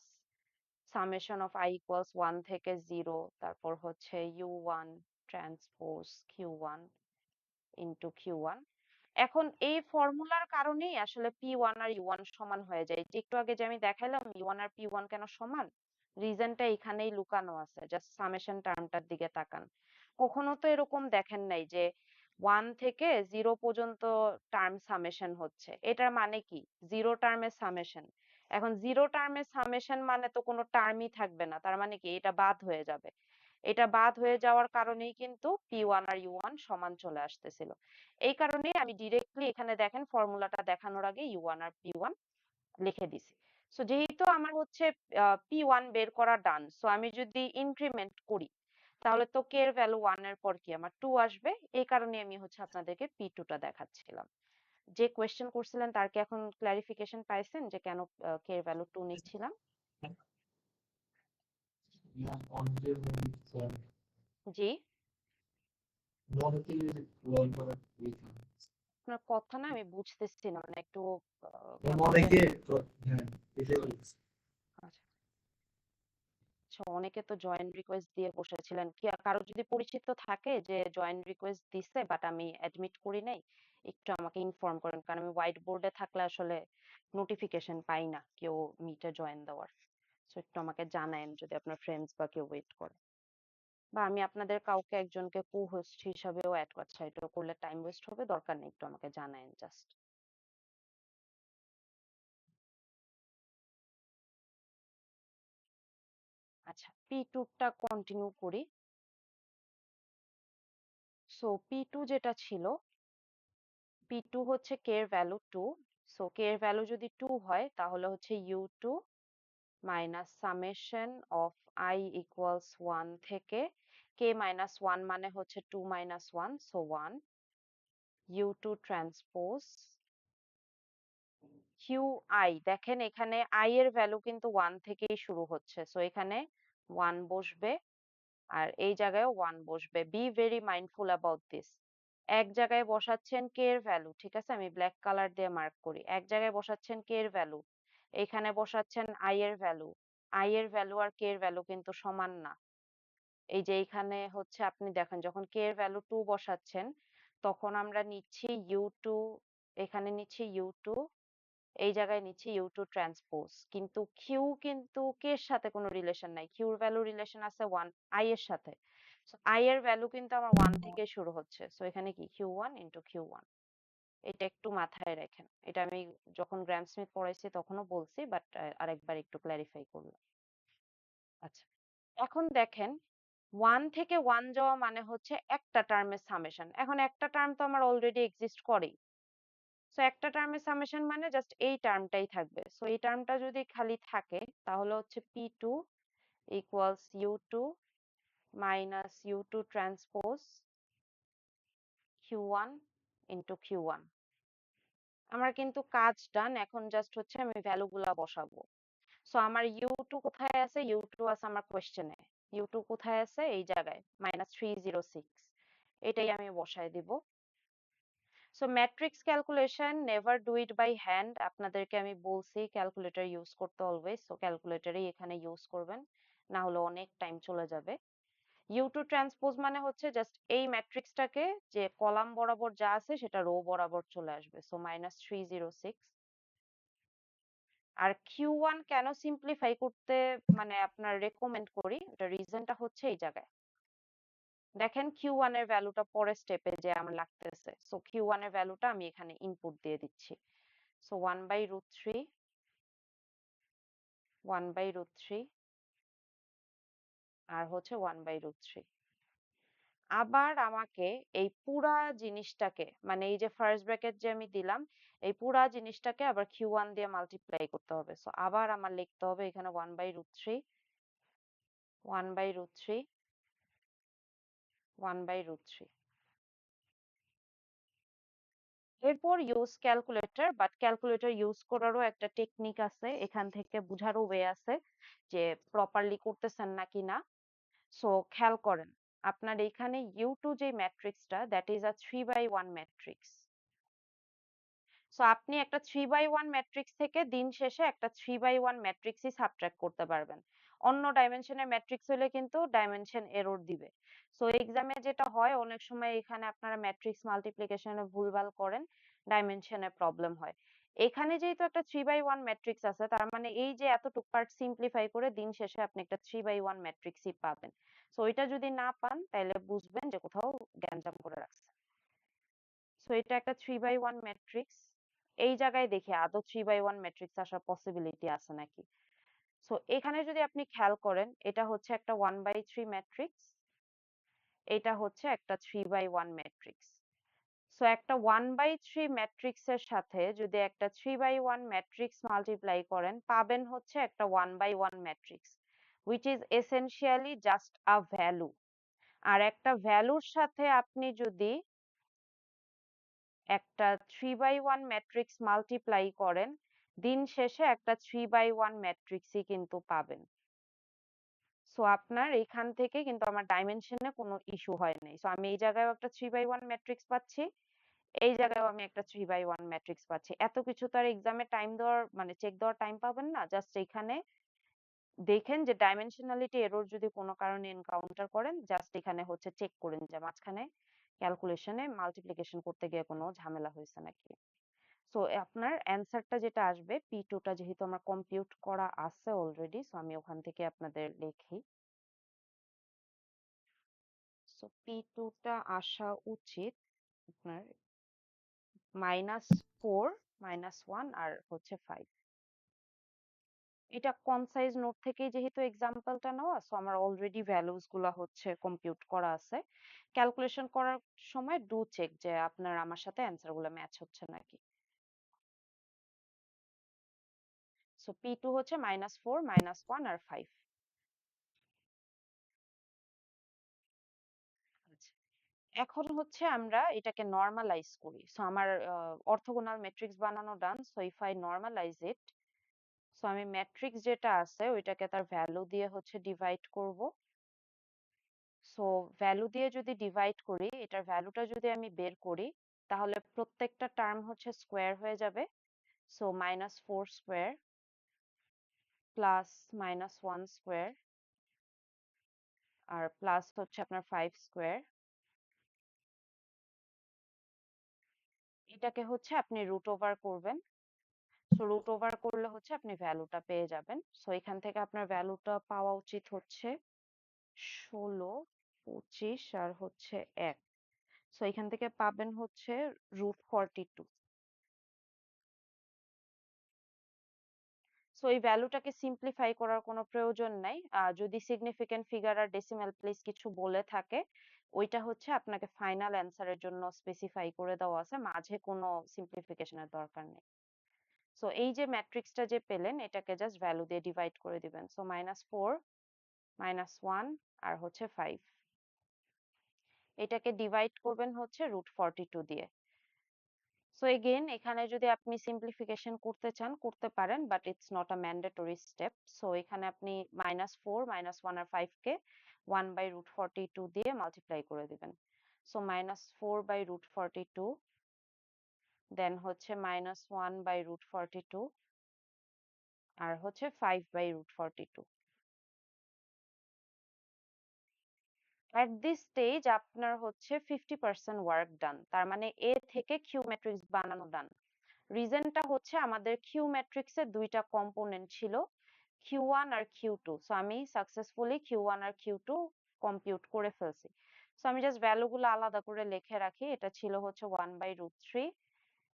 summation of I equals 1 থেকে 0, তারপর হচ্ছে U1 transpose Q1 into Q1। এখন এই ফর্মুলার কারণেই আসলে P1 আর U1 সমান হয়ে যায়। যে একটু আগে যে আমি দেখাইলাম U1 আর P1 কেন সমান, রিজনটা এখানেই লুকানো আছে। জাস্ট সামেশন টার্মটার দিকে তাকান। কখনো তো এরকম দেখেন নাই যে 1 থেকে 0 পর্যন্ত টার্ম সামেশন হচ্ছে। এটার মানে কি? 0 টার্মের সামেশন। এখন 0 টার্মের সামেশন মানে তো কোনো টার্মই থাকবে না। তার মানে কি এটা বাদ হয়ে যাবে। এটা বাদ হয়ে যাওয়ার কারণেই কিন্তু P1 আর U1 সমান চলে আসতেছিল। এই কারণেই আমি ডিরেক্টলি এখানে দেখেন ফর্মুলাটা দেখানোর আগে U1 আর P1 লিখে দিছি। সো যেহেতু আমার হচ্ছে P1 বের করা ডান, সো আমি যদি ইনক্রিমেন্ট করি তাহলে তো k এর ভ্যালু 1 এর পর কি আমার 2 আসবে, এই কারণে আমি হচ্ছে আপনাদেরকে P2 টা দেখাচ্ছিলাম। যে কোয়েশ্চেন করছিলেন তার কি এখন ক্লারিফিকেশন পাইছেন যে কেন k এর ভ্যালু 2 নিচ্ছিলাম? জি, আপনার কথা না আমি বুঝতেছি না, মানে একটু কথাটা আচ্ছা আচ্ছা, অনেকে তো জয়েন রিকোয়েস্ট দিয়ে বসেছিলেন, কি কারো যদি পরিচিত থাকে যে জয়েন রিকোয়েস্ট দিছে বাট আমি অ্যাডমিট করি নাই, একটু আমাকে ইনফর্ম করেন, কারণ আমি হোয়াইট বোর্ডে থাকলে আসলে নোটিফিকেশন পাই না কেউ মিটে জয়েন দেওয়ার। সো একটু আমাকে জানায়েন যদি আপনার ফ্রেন্ডস বা কেউ ওয়েট করে, বা আমি আপনাদের কাউকে একজনকে কো হোস্ট হিসাবেও অ্যাড করছি, এটা করলে টাইম ওয়েস্ট হবে, দরকার নেই, একটু আমাকে জানায়েন জাস্ট। আচ্ছা, P2 টা কন্টিনিউ করি। সো P2 যেটা ছিল, P2 হচ্ছে k এর ভ্যালু 2। সো k এর ভ্যালু যদি 2 হয় তাহলে হচ্ছে U2 minus summation of I equals 1 থেকে k মাইনাস 1 মানে হচ্ছে 2 minus 1, so 1 U2 transpose QI। দেখেন এখানে I এর ভ্যালু কিন্তু 1 থেকেই শুরু হচ্ছে, সো এখানে 1 বসবে আর এই জায়গায়ও 1 বসবে। Be very mindful about this. এক জায়গায় বসাচ্ছেন k এর ভ্যালু, ঠিক আছে, আমি ব্ল্যাক কালার দিয়ে মার্ক করি। এক জায়গায় বসাচ্ছেন k এর ভ্যালু, এখানে বসাচ্ছেন I এর ভ্যালু। I এর ভ্যালু আর k এর ভ্যালু কিন্তু সমান না। এই যে এইখানে হচ্ছে আপনি দেখেন যখন k এর ভ্যালু 2 বসাচ্ছেন তখন আমরা নিচ্ছি U2, এখানে নিচ্ছি U2, এই জায়গায় নিচ্ছি U2 ট্রান্সপোজ, কিন্তু Q কিন্তু k এর সাথে কোনো রিলেশন নাই, Q এর ভ্যালু রিলেশন আছে 1 I এর সাথে। সো I এর ভ্যালু কিন্তু আমার 1 থেকে শুরু হচ্ছে, সো এখানে কি Q1 ইন্টু Q1। এটা একটু মাথায় রাখেন, এটা আমি যখন গ্রাম স্মিথ পড়াইছি তখনও বলছি, বাট আরেকবার একটু ক্ল্যারিফাই করলাম। আচ্ছা, এখন দেখেন 1 থেকে 1 যাওয়া মানে হচ্ছে একটা টার্মের সামেশন। এখন একটা টার্ম তো আমার অলরেডি এক্সিস্ট করেই, সো একটা টার্মের সামেশন মানে জাস্ট এই টার্মটাই থাকবে। সো এই টার্মটা যদি খালি থাকে তাহলে হচ্ছে P2 equals U2 minus U2 transpose Q1 into Q1। আমার কিন্তু কাজ ডান, এখন জাস্ট হচ্ছে আমি ভ্যালু গুলা বসাবো। সো আমার U2 কোথায় আছে? U2 আছে আমার কোয়েশ্চেনে। U2 কোথায় আছে? এই জায়গায় -306, এটাই আমি বসায় দিব। So matrix calculation never do it by hand, আপনাদেরকে আমি বলছি ক্যালকুলেটর ইউজ করতে অলওয়েজ, সো ক্যালকুলেটরই এখানে ইউজ করবেন, না হলে অনেক টাইম চলে যাবে। U2 ট্রান্সপোজ মানে হচ্ছে জাস্ট এই ম্যাট্রিক্সটাকে যে কলাম বরাবর যা আছে সেটা রো বরাবর চলে আসবে, সো -306। আর Q1 কেন সিম্পলিফাই করতে মানে আপনার রেকমেন্ড করি, এটা রিজনটা হচ্ছে এই জায়গায়। দেখেন Q1 এর ভ্যালুটা পরের স্টেপে যে আমার লাগতেছে, সো Q1 এর ভ্যালুটা আমি এখানে ইনপুট দিয়ে দিচ্ছি। সো 1/√3, 1/√3 আর হচ্ছে 1/√3। আবার আমাকে এই পুরা জিনিসটাকে মানে এই যে ফার্স্ট ব্র্যাকেট যে আমি দিলাম এই পুরা জিনিসটাকে আবার Q1 দিয়ে মাল্টিপ্লাই করতে হবে। সো আবার আমার লিখতে হবে এখানে 1/√3, 1/√3, 1/√3। এরপর use calculator, but calculator use করারও একটা টেকনিক আছে, এখান থেকে বুঝারও ওয়ে আছে যে প্রপারলি করতেছেন নাকি না। সো খেয়াল করেন আপনার এখানে U2 যে ম্যাট্রিক্সটা that is a 3/1 matrix. So আপনি একটা 3/1 ম্যাট্রিক্স থেকে দিন শেষে একটা 3/1 ম্যাট্রিক্সই সাবট্রাক্ট করতে পারবেন। অন্য ডাইমেনশনের ম্যাট্রিক্স হলে কিন্তু ডাইমেনশন এরর দিবে। সো এক্সামে যেটা হয় অনেক সময় এখানে আপনারা ম্যাট্রিক্স মাল্টিপ্লিকেশনে ভুলভাল করেন, ডাইমেনশনে প্রবলেম হয়। এখানে যেহেতু একটা 3/1 ম্যাট্রিক্স আছে তার মানে এই যে এতটুকু পার্ট সিম্পলিফাই করে দিন শেষে আপনি একটা 3/1 ম্যাট্রিক্সই পাবেন। সো এটা যদি না পান তাহলে বুঝবেন যে কোথাও গ্যাঞ্জাম করে রাখছে। সো এটা একটা 3/1 ম্যাট্রিক্স, এই জায়গায় দেখি আদৌ 3/1 ম্যাট্রিক্স আসার পসিবিলিটি আছে নাকি। সো এখানে যদি আপনি খেয়াল করেন এটা হচ্ছে একটা 1/3 ম্যাট্রিক্স, এটা হচ্ছে একটা 3/1 ম্যাট্রিক্স। সো একটা 1/3 ম্যাট্রিক্সের সাথে যদি একটা 3/1 ম্যাট্রিক্স মাল্টিপ্লাই করেন পাবেন হচ্ছে একটা 1/1 matrix, which is essentially just a value। আর একটা ভ্যালুর সাথে আপনি যদি একটা 3/1 ম্যাট্রিক্স মাল্টিপ্লাই করেন, দিন শেষে একটা 3/1 ম্যাট্রিক্সই কিন্তু পাবেন। সো আপনার এখান থেকে কিন্তু আমার ডাইমেনশনে কোনো ইস্যু হয় নাই। সো আমি এই জায়গায়ও একটা 3/1 ম্যাট্রিক্স পাচ্ছি, এই জায়গায়ও আমি একটা 3/1 ম্যাট্রিক্স পাচ্ছি। এত কিছু তো আর এক্সামে টাইম দেওয়ার মানে চেক দেওয়ার টাইম পাবেন না। জাস্ট এখানে দেখেন যে ডাইমেনশনালিটি এরর যদি কোনো কারণে এনকাউন্টার করেন, জাস্ট এখানে হচ্ছে চেক করেন যে মাঝখানে ক্যালকুলেশনে মাল্টিপ্লিকেশন করতে গিয়ে কোনো ঝামেলা হয়েছে নাকি। সো আপনার অ্যান্সারটা যেটা আসবে P2 টা যেহেতু আমার কম্পিউট করা আছে অলরেডি, সো আমি ওখান থেকে আপনাদের লিখি। সো P2 টা আসা উচিত আপনার -4 -1 আর হচ্ছে 5। এটা কনসাইজ নোট থেকেই যেহেতু এক্সাম্পলটা নেওয়া, সো আমার অলরেডি ভ্যালুস গুলা হচ্ছে কম্পিউট করা আছে। ক্যালকুলেশন করার সময় ডু চেক যে আপনার আমার সাথে অ্যান্সার গুলো ম্যাচ হচ্ছে নাকি। সো P2 হচ্ছে -4 -1 আর 5। আচ্ছা, এখন হচ্ছে আমরা এটাকে নরমালাইজ করি। সো আমার অর্থোগোনাল ম্যাট্রিক্স বানানো done. So if I normalize it, so আমি ম্যাট্রিক্স যেটা আছে ওইটাকে তার ভ্যালু দিয়ে হচ্ছে ডিভাইড করব। সো ভ্যালু দিয়ে যদি ডিভাইড করি, এটার ভ্যালুটা যদি আমি বের করি, তাহলে প্রত্যেকটা টার্ম হচ্ছে স্কোয়ার হয়ে যাবে। সো -4 স্কোয়ার প্লাস -1 স্কোয়ার আর প্লাস হচ্ছে আপনার 5 স্কোয়ার। এটাকে হচ্ছে আপনি রুট ওভার করবেন। সো রুট ওভার করলে হচ্ছে আপনি ভ্যালুটা পেয়ে যাবেন। সো এখান থেকে আপনার ভ্যালুটা পাওয়া উচিত হচ্ছে 16, 25 আর হচ্ছে 1। সো এখান থেকে পাবেন হচ্ছে √42। সো এই ভ্যালুটাকে সিম্পলিফাই করার কোনো প্রয়োজন নাই। যদি সিগনিফিকেন্ট ফিগার আর ডেসিমাল প্লেস কিছু বলে থাকে, ওইটা হচ্ছে আপনাকে ফাইনাল অ্যান্সারের জন্য স্পেসিফাই করে দেওয়া আছে, মাঝে কোনো সিম্পলিফিকেশনের দরকার নেই। সো এই যে ম্যাট্রিক্সটা যে পেলেন, এটাকে জাস্ট ভ্যালু দিয়ে ডিভাইড করে দিবেন। সো -4 -1 আর হচ্ছে 5, এটাকে ডিভাইড করবেন হচ্ছে √42 দিয়ে। সো এগেইন এখানে যদি আপনি সিম্পলিফিকেশন করতে চান করতে পারেন, but it's not a mandatory step. So এখানে আপনি -4 -1 আর 5 কে 1/√42 দিয়ে মাল্টিপ্লাই করে দিবেন। সো -4/√42, দেন হচ্ছে -1/√42 আর হচ্ছে 5/√42। এট দিস স্টেজ আপনার হচ্ছে 50% ওয়ার্ক ডান। তার মানে এ থেকে কিউ ম্যাট্রিক্স বানানো ডান। রিজনটা হচ্ছে আমাদের কিউ ম্যাট্রিক্সের দুইটা কম্পোনেন্ট ছিল, Q1 আর Q2। সো আমি সাকসেসফুলি Q1 আর Q2 কম্পিউট করে ফেলছি। সো আমি জাস্ট ভ্যালুগুলো আলাদা করে লিখে রাখি। এটা ছিল হচ্ছে 1/√3,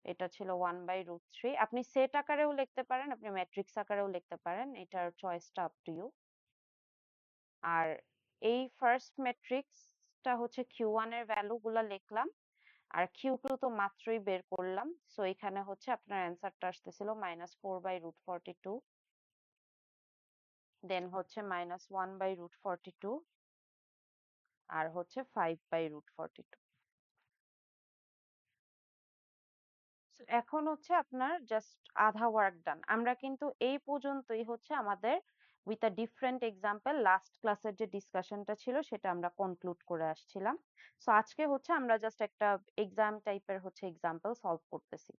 এটা ছিল 1/√3। আপনি সেট আকারেও লিখতে পারেন, আপনি ম্যাট্রিক্স আকারেও লিখতে পারেন, এটার চয়েসটা আপ টু ইউ। আর এই ফার্স্ট ম্যাট্রিক্সটা হচ্ছে Q1 এর ভ্যালুগুলো লিখলাম, আর Q2 তো মাত্রই বের করলাম। সো এখানে হচ্ছে আপনার অ্যান্সারটা আসতেছিল -4/√42, দেন হচ্ছে -1/√42 আর হচ্ছে 5/√42। এখন হচ্ছে আপনার জাস্ট আধা ওয়ার্ক ডান। আমরা কিন্তু এই পর্যন্তই হচ্ছে আমাদের with a different example last ক্লাসের যে ডিসকাশনটা ছিল সেটা আমরা কনক্লুড করে আসছিলাম। সো আজকে হচ্ছে আমরা জাস্ট একটা এক্সাম টাইপের হচ্ছে এক্সাম্পল সলভ করতেছি।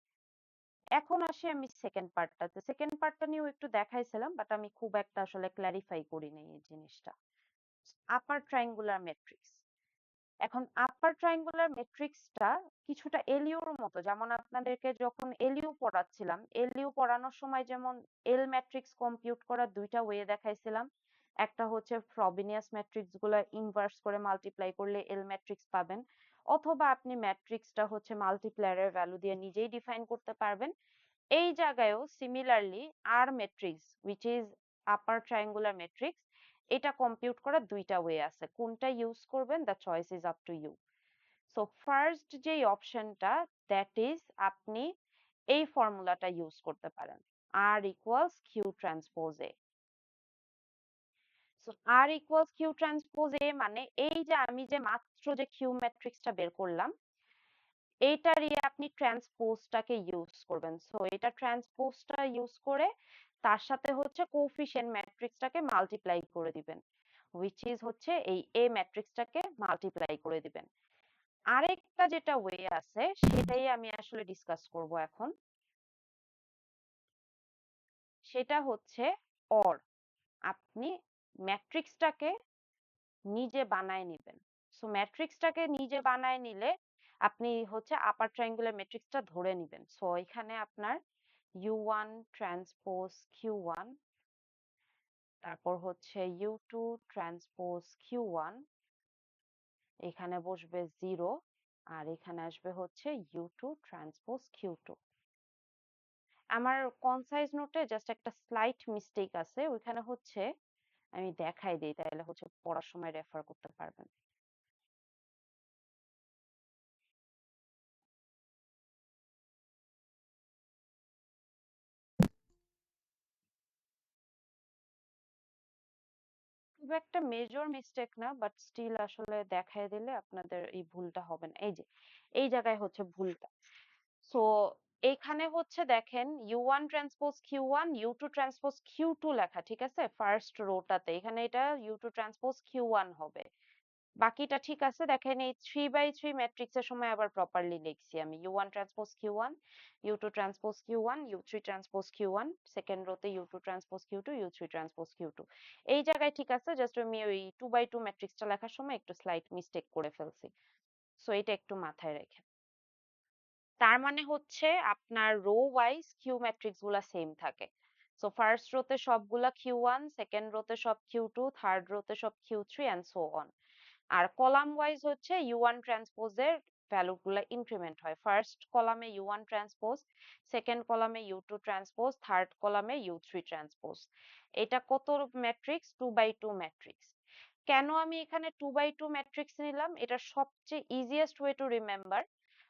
এখন আসি আমি সেকেন্ড পার্টটাতে। সেকেন্ড পার্টটা নিয়েও একটু দেখাইছিলাম, বাট আমি খুব একটা আসলে ক্ল্যারিফাই করি নাই এই জিনিসটা। আপার ট্রায়াঙ্গুলার ম্যাট্রিক্স। এখন আপার ট্রায়াঙ্গুলার ম্যাট্রিক্সটা কিছুটা এলইউর মতো। যেমন আপনাদেরকে যখন এলইউ পড়াচ্ছিলাম, এলইউ পড়ানোর সময় যেমন এল ম্যাট্রিক্স কম্পিউট করার দুইটা ওয়ে দেখাইছিলাম। একটা হচ্ছে ফ্রবিনিয়াস ম্যাট্রিক্স গুলো ইনভার্স করে মাল্টিপ্লাই করলে এল ম্যাট্রিক্স পাবেন, অথবা আপনি ম্যাট্রিক্সটা হচ্ছে মাল্টিপ্লায়ারের ভ্যালু দিয়ে নিজেই ডিফাইন করতে পারবেন। এই জায়গায়ও similarly R matrix which is upper triangular matrix, এটা কম্পিউট করার দুইটা ওয়ে আছে। কোনটা ইউজ করবেন the choice is up to you. So first যেই অপশনটা, দ্যাট ইজ আপনি এই ফর্মুলাটা ইউজ করতে পারেন, আর ইকুয়ালস কিউ ট্রান্সপোজ এ। সো আর ইকুয়ালস কিউ ট্রান্সপোজ এ মানে এই যে আমি যে মাত্র যে কিউ ম্যাট্রিক্সটা বের করলাম এইটারই আপনি ট্রান্সপোজটাকে ইউজ করবেন। সো এটা ট্রান্সপোজটা ইউজ করে তার সাথে হচ্ছে কোফিশিয়েন্ট ম্যাট্রিক্সটাকে মাল্টিপ্লাই করে দিবেন, হুইচ ইজ হচ্ছে এই এ ম্যাট্রিক্সটাকে মাল্টিপ্লাই করে দিবেন। আরেকটা যেটা ওয়ে আছে সেটাই আমি আসলে ডিসকাস করব এখন। সেটা হচ্ছে অর। আপনি ম্যাট্রিক্সটাকে নিজে বানায় নিবেন। সো ম্যাট্রিক্সটাকে নিজে বানায় নিলে আপনি হচ্ছে আপার ট্রায়াঙ্গুলার ম্যাট্রিক্সটা ধরে নিবেন। সো এখানে আপনার U1 ট্রান্সপোজ Q1, তারপর হচ্ছে U2 ট্রান্সপোজ Q1, এখানে বসবে 0, আর এখানে আসবে হচ্ছে U2 ট্রান্সপোজ Q2। আমার কনসাইজ নোটে জাস্ট একটা স্লাইট মিস্টেক আছে, ওইখানে হচ্ছে আমি দেখাই দিই, তাহলে হচ্ছে পড়ার সময় রেফার করতে পারবেন। খুব একটা মেজর মিস্টেক না, বাট স্টিল আসলে দেখায় দিলে আপনাদের এই ভুলটা হবে না। এই যে এই জায়গায় হচ্ছে ভুলটা। সো এখানে হচ্ছে দেখেন U1 transpose Q1, U2 transpose Q2 লেখা, ঠিক আছে ফার্স্ট রোটাতে। এখানে এটা U2 ট্রান্সপোজ Q1 হবে। বাকিটা ঠিক আছে। দেখেন এই 3/3 ম্যাট্রিক্সের সময় আবার প্রপারলি লিখছি আমি। U1 transpose Q1, U2 transpose Q1, U3 transpose Q1, second রোতে U2 transpose Q2, U3 transpose Q2। এই জায়গায় ঠিক আছে, জাস্ট আমি ওই 2/2 ম্যাট্রিক্সটা লেখার সময় একটু স্লাইট মিস্টেক করে ফেলছি। সো এটা একটু মাথায় রেখে, তার মানে হচ্ছে আপনার রো ওয়াইজ কিউ ম্যাট্রিক্স গুলা সেম থাকে। সো ফার্স্ট রোতে সবগুলা Q1, সেকেন্ড রোতে সব Q2, থার্ড রোতে সব Q3 এন্ড সো অন। আর কলাম ওয়াইজ হচ্ছে U1 ট্রান্সপোজের ভ্যালু গুলা ইনক্রিমেন্ট হয়। ফার্স্ট কলামে U1 ট্রান্সপোজ, সেকেন্ড কলামে U2 ট্রান্সপোজ, থার্ড কলামে U3 ট্রান্সপোজ। এটা কত ম্যাট্রিক্স? 2/2 ম্যাট্রিক্স। কেন আমি এখানে 2/2 ম্যাট্রিক্স নিলাম? এটা সবচেয়ে ইজিয়েস্ট ওয়ে টু রিমেম্বার,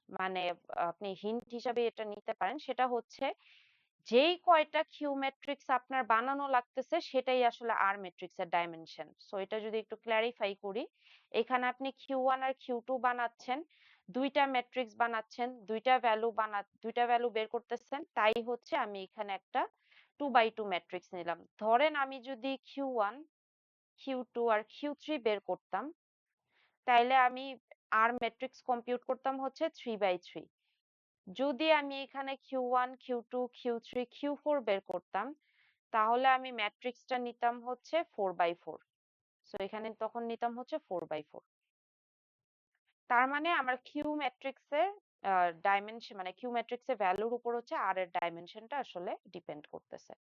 মানে আপনি হিন্ট হিসাবে এটা নিতে পারেন। সেটা হচ্ছে যেই কয়টা কিউ ম্যাট্রিক্স আপনার বানানো লাগতেছে সেটাই আসলে আর ম্যাট্রিক্স এর ডাইমেনশন। সো এটা যদি একটু ক্ল্যারিফাই করি, এখানে আপনি Q1 আর Q2 বানাচ্ছেন, দুইটা ম্যাট্রিক্স বানাচ্ছেন, দুইটা ভ্যালু বের করতেছেন, তাই হচ্ছে আমি এখানে একটা 2/2 ম্যাট্রিক্স নিলাম। ধরেন আমি যদি Q1, Q2 আর Q3 বের করতাম, তাইলে আমি আর ম্যাট্রিক্স কম্পিউট করতাম হচ্ছে 3/3। যদি আমি এখানে Q1, Q2, Q3, Q4 বের করতাম, তাহলে আমি ম্যাট্রিক্সটা নিতাম হচ্ছে 4/4। সো এখানে তখন নিতাম হচ্ছে 4/4। তার মানে আমার কিউ ম্যাট্রিক্সের ডাইমেনশন, মানে কিউ ম্যাট্রিক্সের ভ্যালুর উপর হচ্ছে আর এর ডাইমেনশনটা আসলে ডিপেন্ড করতেছে।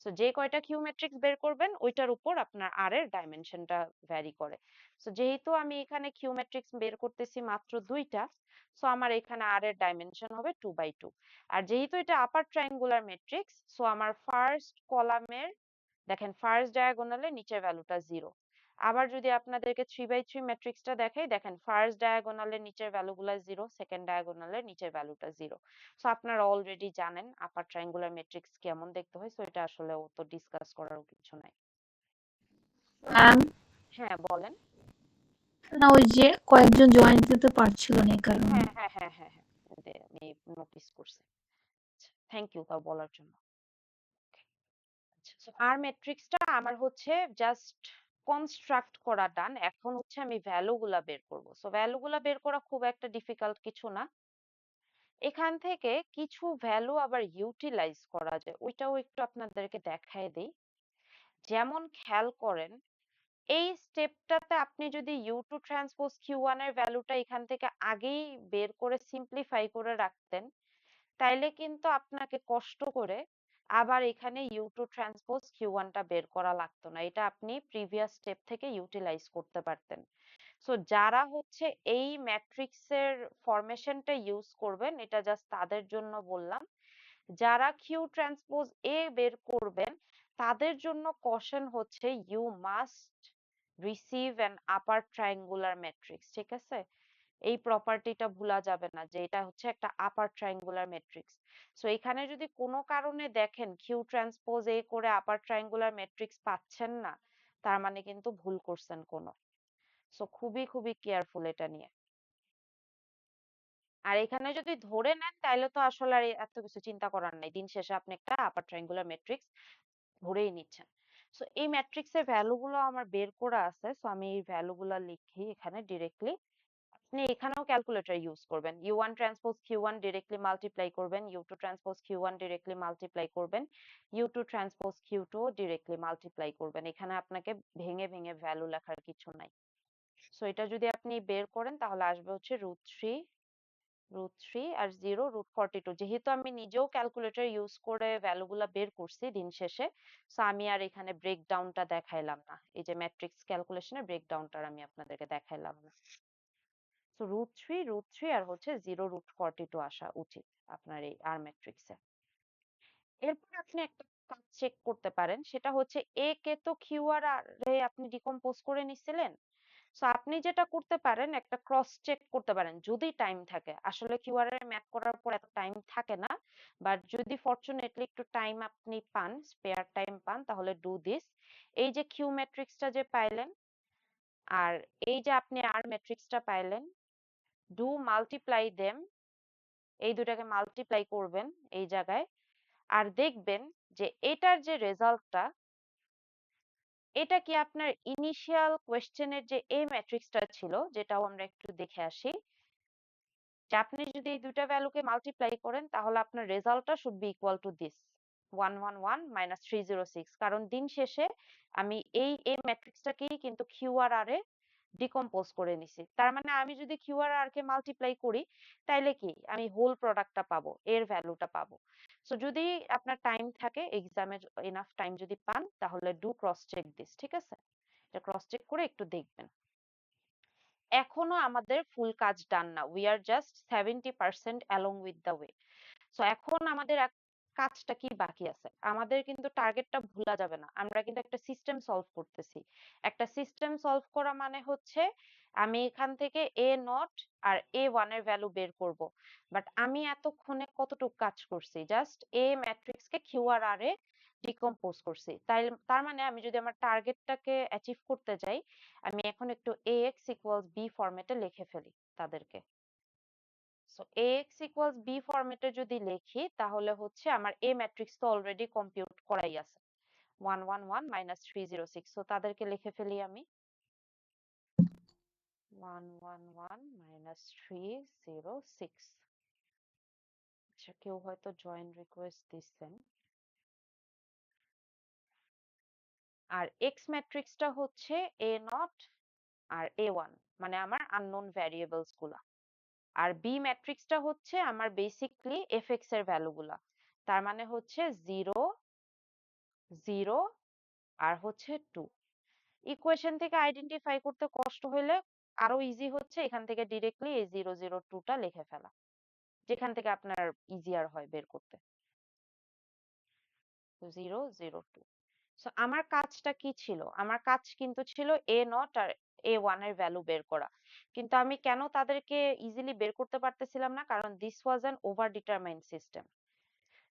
সো যে কয়টা কিউ ম্যাট্রিক্স বের করবেন ওইটার উপর আপনার আর এর ডাইমেনশনটা ভ্যারি করে। সো যেহেতু আমি এখানে কিউ ম্যাট্রিক্স বের করতেছি মাত্র দুইটা, সো আমার এখানে আর এর ডাইমেনশন হবে 2/2। আর যেহেতু এটা আপার ট্রায়াঙ্গুলার ম্যাট্রিক্স, সো আমার ফার্স্ট কলামের দেখেন ফার্স্ট ডায়াগোনালে নিচের ভ্যালুটা 0। আবার যদি আপনাদেরকে 3/3 ম্যাট্রিক্সটা দেখাই, দেখেন ফার্স্ট ডায়াগোনালের নিচের ভ্যালুগুলা 0, সেকেন্ড ডায়াগোনালের নিচের ভ্যালুটা 0। সো আপনারা অলরেডি জানেন আপার ট্রায়াঙ্গুলার ম্যাট্রিক্স কেমন দেখতে হয়। সো এটা আসলে অত ডিসকাস করারও কিছু নাই। ম্যাম, হ্যাঁ বলেন। না ওই যে কয়েকজন জয়েন দিতে পারছিল না এই কারণে। হ্যাঁ হ্যাঁ হ্যাঁ হ্যাঁ হ্যাঁ, আমি নোটিস করছি। থ্যাংক ইউ তাও বলার জন্য। আচ্ছা, আর ম্যাট্রিক্সটা আমার হচ্ছে জাস্ট কনস্ট্রাক্ট করা ডান। এখন হচ্ছে আমি ভ্যালু গুলা বের করব। সো ভ্যালু গুলা বের করা খুব একটা ডিফিকাল্ট কিছু না। এখান থেকে কিছু ভ্যালু আবার ইউটিলাইজ করা যায়, ওইটাও একটু আপনাদেরকে দেখায় দেই। যেমন খেয়াল করেন এই স্টেপটাতে আপনি যদি U2 ট্রান্সপোজ Q1 এর ভ্যালুটা এখান থেকে আগেই বের করে সিম্পলিফাই করে রাখতেন, তাইলে কিন্তু আপনাকে কষ্ট করে আবার এখানে U2 ট্রান্সপোজ Q1 টা বের করা লাগতো না। এটা আপনি প্রিভিয়াস স্টেপ থেকে ইউটিলাইজ করতে পারতেন। সো যারা হচ্ছে এই ম্যাট্রিক্সের ফরমেশনটা ইউজ করবেন, এটা জাস্ট তাদের জন্য বললাম। যারা কিউ ট্রান্সপোজ এ বের করবেন তাদের জন্য কশন হচ্ছে you must receive an upper triangular matrix, ঠিক আছে? এই প্রপার্টিটা ভুলা যাবে না যে এটা হচ্ছে একটা আপার ট্রায়াঙ্গুলার ম্যাট্রিক্স। সো এখানে যদি কোনো কারণে দেখেন কিউ ট্রান্সপোজ এ করে আপার ট্রায়াঙ্গুলার ম্যাট্রিক্স পাচ্ছেন না, তার মানে কিন্তু ভুল করছেন কোনো। সো খুবই খুবই কেয়ারফুল এটা নিয়ে। আর এখানে যদি ধরে নেন তাহলে তো আসলে আর এত কিছু চিন্তা করার নাই। দিন শেষে আপনি একটা আপার ট্রায়াঙ্গুলার ম্যাট্রিক্স ধরেই নিচ্ছেন। সো এই ম্যাট্রিক্সের ভ্যালু গুলো আমার বের করা আছে। সো আমি এই ভ্যালু গুলা লিখি এখানে ডিরেক্টলি। আপনি এখানেও ক্যালকুলেটর ইউজ করবেন। U1 transpose Q1 directly multiply করবেন, U2 transpose Q1 directly multiply করবেন, U2 transpose Q2 directly multiply করবেন। এখানে আপনাকে ভেঙে ভেঙে ভ্যালু লেখার কিছু নাই। সো এটা যদি আপনি বের করেন তাহলে আসবে হচ্ছে √3 আর 0 √42। যেহেতু আমি নিজেও ক্যালকুলেটর ইউজ করে ভ্যালুগুলা বের করছি দিন শেষে, সো আমি আর এখানে ব্রেকডাউনটা দেখাইলাম না। এই যে ম্যাট্রিক্স ক্যালকুলেশনের ব্রেকডাউনটা আমি আপনাদেরকে দেখাইলাম না। সো √3 আর হচ্ছে 0 √42 আসা উচিত আপনার এই আর ম্যাট্রিক্সে। এরপর আপনি একটা কাজ চেক করতে পারেন, সেটা হচ্ছে এ কে তো কিউ আর এ আপনি ডিকম্পোজ করে নিছিলেন। সো আপনি যেটা করতে পারেন একটা ক্রস চেক করতে পারেন যদি টাইম থাকে। আসলে কিউআর এর ম্যাথ করার পর এত টাইম থাকে না, বাট যদি ফরচুনেটলি একটু টাইম আপনি পান, স্পেয়ার টাইম পান, তাহলে ডু দিস। এই যে কিউ ম্যাট্রিক্সটা যে পাইলেন আর এই যে আপনি আর ম্যাট্রিক্সটা পাইলেন, ডু মাল্টিপ্লাই দেম। এই দুটাকে মাল্টিপ্লাই করবেন এই জায়গায়, আর দেখবেন যে এটার যে রেজাল্টটা, এটা কি আপনার ইনিশিয়াল কোয়েশ্চেনের যে এ ম্যাট্রিক্সটা ছিল, যেটাও আমরা একটু দেখে আসি, যে আপনি যদি এই দুইটা ভ্যালুকে মাল্টিপ্লাই করেন তাহলে আপনার রেজাল্টটা should be equal to this 111 - 306। কারণ দিন শেষে আমি এই এ ম্যাট্রিক্সটাকেই কিন্তু কিউআরআর এ ডিকম্পোজ করে নিছি। তার মানে আমি যদি কিউআরআর কে মাল্টিপ্লাই করি তাইলে কি আমি হোল প্রোডাক্টটা পাবো, এর ভ্যালুটা পাবো। সো যদি আপনার টাইম থাকে, এক্সামে এনাফ টাইম যদি পান, তাহলে ডু ক্রস চেক দিস। ঠিক আছে, এটা ক্রস চেক করে একটু দেখবেন। এখনো আমাদের ফুল কাজ ডান না, we are just 70% along with the way. So এখন আমাদের কাজটা কি বাকি আছে, আমাদের কিন্তু টার্গেটটা ভুলা যাবে না। আমরা কিন্তু একটা সিস্টেম সলভ করতেছি। একটা সিস্টেম সলভ করা মানে হচ্ছে আমি এখান থেকে এ নট আর A1 এর ভ্যালু বের করব। বাট আমি এতক্ষণে কতটুকু কাজ করছি, just a matrix K QRR A decompose করছি। তাই তার মানে আমি যদি আমার টার্গেটটাকে অ্যাচিভ করতে যাই, আমি এখন একটু ax ইকুয়ালস b ফরম্যাটে লিখে ফেলি তাদেরকে। সো ax ইকুয়ালস b ফরম্যাটে যদি লিখি তাহলে হচ্ছে আমার a ম্যাট্রিক্স তো অলরেডি কম্পিউট করাই আছে, 111 - 306। সো তাদেরকে লিখে ফেলি আমি 111 - 306। আচ্ছা, কেউ হয়তো জয়েন রিকোয়েস্ট দিচ্ছেন। আর এক্স ম্যাট্রিক্সটা হচ্ছে এ নট আর A1, মানে আমার আননোন ভ্যারিয়েবলস গুলা। আর বি ম্যাট্রিক্সটা হচ্ছে আমার বেসিকলি এফএক্স এর ভ্যালুগুলা। তার মানে হচ্ছে 0 0 আর হচ্ছে 2। ইকুয়েশন থেকে আইডেন্টিফাই করতে কষ্ট হলে আরো ইজি হচ্ছে এখান থেকে ডিরেক্টলি এই 0 0 2টা লিখে ফেলা, যেখান থেকে আপনার ইজিয়ার হয় বের করতে। 0 0 2। সো আমার কাজটা কি ছিল, আমার কাজ কিন্তু ছিল এ নট আর A1 এর ভ্যালু বের করা। কিন্তু আমি কেন তাদেরকে ইজিলি বের করতে পারতেছিলাম না, কারণ this was an over determined system.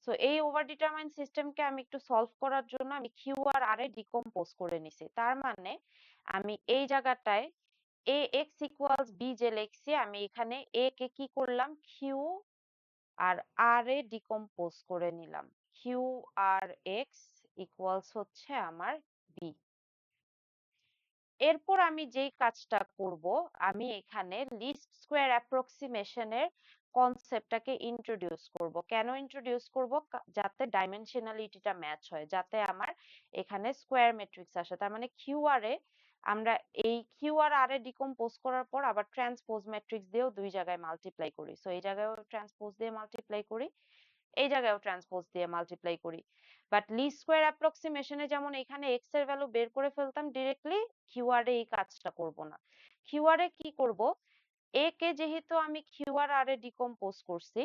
So এই ওভার ডিটারমাইন্ড সিস্টেমকে আমি একটু সলভ করার জন্য আমি কিউ আর আর এ ডিকম্পোজ করে নিছি। তার মানে আমি এই জায়গাটায় এ এক্স ইকুয়ালস বি যে লিখছি, আমি এখানে এ কে কি করলাম, কিউ আর আর এ ডিকম্পোজ করে নিলাম। কিউ আর এক্স ইকুয়ালস হচ্ছে আমার বি। এরপর আমি যেই কাজটা করব, আমি এখানে লিস্ট স্কোয়ার অ্যাপ্রক্সিমেশনের কনসেপ্টটাকে ইন্ট্রোডিউস করব। কেন ইন্ট্রোডিউস করব, যাতে ডাইমেনশনালিটিটা ম্যাচ হয়, যাতে আমার এখানে স্কোয়ার ম্যাট্রিক্স আসে। তার মানে কিউআর এ আমরা এই কিউআর আর এ ডিকম্পোজ করার পর আবার ট্রান্সপোজ ম্যাট্রিক্স দিয়েও দুই জায়গায় মাল্টিপ্লাই করি। সো এই জায়গায়ও ট্রান্সপোজ দিয়ে মাল্টিপ্লাই করি, এই জায়গায়ও ট্রান্সপোজ দিয়ে মাল্টিপ্লাই করি। বাট লিস্ট স্কোয়ার অ্যাপ্রক্সিমেশনে যেমন এখানে এক্স এর ভ্যালু বের করে ফেলতাম ডিরেক্টলি, কিউআর এ এই কাজটা করব না। কিউআর এ কি করব, এ কে যেহেতু আমি কিউআর আর এ ডিকম্পোজ করছি,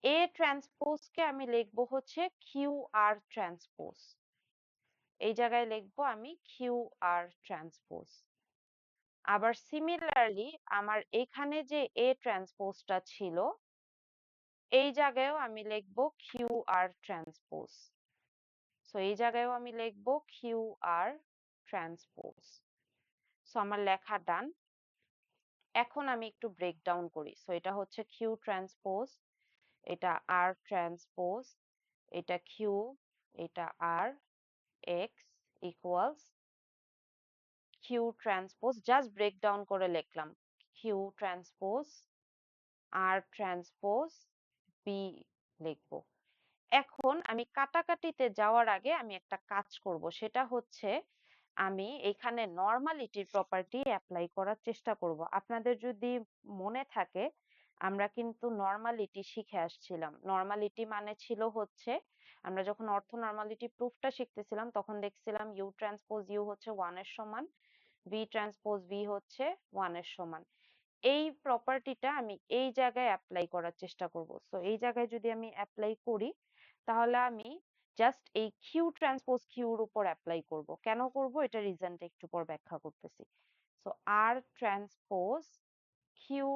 এ ট্রান্সপোজ কে আমি লিখবো হচ্ছে কিউআর ট্রান্সপোজ। এই জায়গায় লিখবো আমি কিউআর ট্রান্সপোজ। আবার সিমিলারলি আমার এখানে যে এ ট্রান্সপোজটা ছিল, এই জায়গায়ও আমি লিখবো কিউআর ট্রান্সপোজ। সো এই জায়গায়ও আমি লিখবো কিউআর ট্রান্সপোজ। সো আমার লেখা ডান। এখন আমি একটু ব্রেক ডাউন করি। সো এটা হচ্ছে কিউ ট্রান্সপোজ, এটা আর ট্রান্সপোজ, এটা কিউ, এটা R, X equals Q transpose, just break down করে লিখলাম Q transpose R transpose B লিখবো। এখন আমি কাটাকাটিতে যাওয়ার আগে আমি একটা কাজ করব, সেটা হচ্ছে আমি এখানে নর্মালিটির প্রপার্টি অ্যাপ্লাই করার চেষ্টা করব। আপনাদের যদি মনে থাকে আমরা কিন্তু নর্মালিটি শিখে আসছিলাম। নর্মালিটি মানে ছিল হচ্ছে আমরা যখন অর্থ নর্মালিটি প্রুফটা শিখতেছিলাম তখন দেখছিলাম ইউ ট্রান্সপোজ ইউ হচ্ছে 1 এর সমান, ভি ট্রান্সপোজ ভি হচ্ছে 1 এর সমান। এই প্রপার্টিটা আমি এই জায়গায় অ্যাপ্লাই করার চেষ্টা করব। সো এই জায়গায় যদি আমি অ্যাপ্লাই করি তাহলে আমি জাস্ট এই কিউ ট্রান্সপোজ কিউর উপর অ্যাপ্লাই করব। কেন করব এটা রিজনটা একটু পর ব্যাখ্যা করতেছি। সো আর transpose Q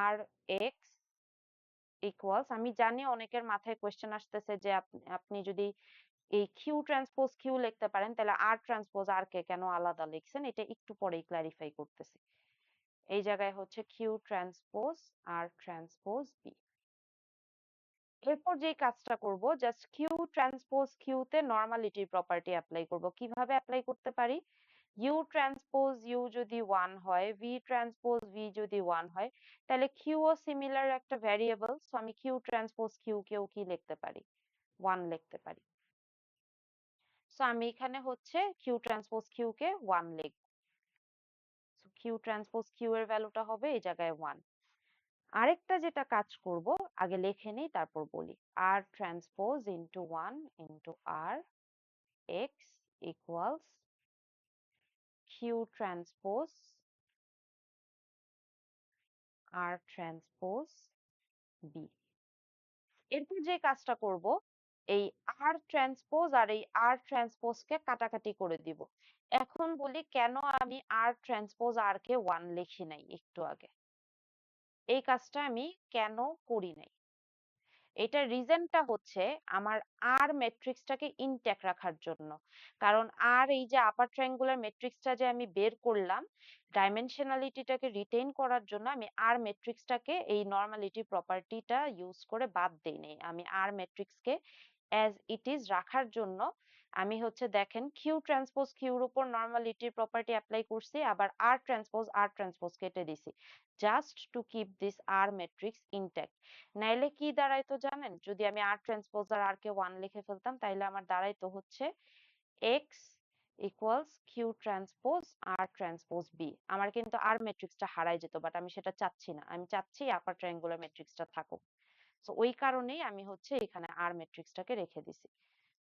R X equals, আমি জানি অনেকের মাথায় কোয়েশ্চেন আসতেছে যে আপনি যদি এই কিউ ট্রান্সপোজ কিউ লিখতে পারেন তাহলে আর ট্রান্সপোজ আর কে কেন আলাদা লিখছেন, এটা একটু পরেই ক্লারিফাই করতেছি। এই জায়গায় হচ্ছে Q transpose R transpose B. এরপর যে কাজটা করব জাস্ট কিউ ট্রান্সপোজ কিউ তে নরমালিটির প্রপার্টি অ্যাপ্লাই করব। কিভাবে অ্যাপ্লাই করতে পারি? ইউ ট্রান্সপোজ ইউ যদি 1 হয়, ভি ট্রান্সপোজ ভি যদি 1 হয়, তাহলে কিউ ও সিমিলার একটা ভ্যারিয়েবল। সো আমি কিউ ট্রান্সপোজ কিউ কেও কি লিখতে পারি? 1 লিখতে পারি। সো আমি এখানে হচ্ছে কিউ ট্রান্সপোজ কিউ কে 1 লিখব। সো কিউ ট্রান্সপোজ কিউ এর ভ্যালুটা হবে এই জায়গায় 1। আরেকটা যেটা কাজ করব আগে লিখে নেই তারপর বলি। আর ট্রান্সপোজ ইনটু 1 ইনটু আর X equals Q transpose R transpose B. এরপর যে কাজটা করব এই আর ট্রান্সপোজ আর এই আর ট্রান্সপোজ কে কাটাকাটি করে দিব। এখন বলি কেন আমি আর ট্রান্সপোজ আর কে 1 লিখি নাই একটু আগে। এই কাজটা আমি কেন করি নাই? এটার রিজনটা হচ্ছে আমার আর ম্যাট্রিক্সটাকে ইনট্যাক্ট রাখার জন্য। কারণ আর এই যে আপার ট্রায়াঙ্গুলার ম্যাট্রিক্সটা যে আমি বের করলাম ডাইমেনশনালিটিটাকে রিটেইন করার জন্য আমি আর ম্যাট্রিক্সটাকে এই নরমালিটি প্রপার্টিটা ইউজ করে বাদ দেই নাই। আমি আর ম্যাট্রিক্সকে অ্যাজ ইট ইজ রাখার জন্য আমি হচ্ছে দেখেন কিউ ট্রান্সপোজ কিউর উপর নরমালিটির প্রপার্টি অ্যাপ্লাই করছি, আবার আর ট্রান্সপোজ কেটে দিছি just to keep this R matrix intact. নাইলে কি দাঁড়াইতো জানেন? যদি আমি আর ট্রান্সপোজ আর আর কে 1 লিখে ফেলতাম তাইলে আমার দাঁড়াইতো হচ্ছে x equals Q transpose R transpose B. আমার কিন্তু আর ম্যাট্রিক্সটা হারাই যেত, বাট আমি সেটা চাচ্ছি না। আমি চাচ্ছি আপার ট্রায়াঙ্গুলার ম্যাট্রিক্সটা থাকুক। সো ওই কারণেই আমি হচ্ছে এখানে আর ম্যাট্রিক্সটাকে রেখে দিছি।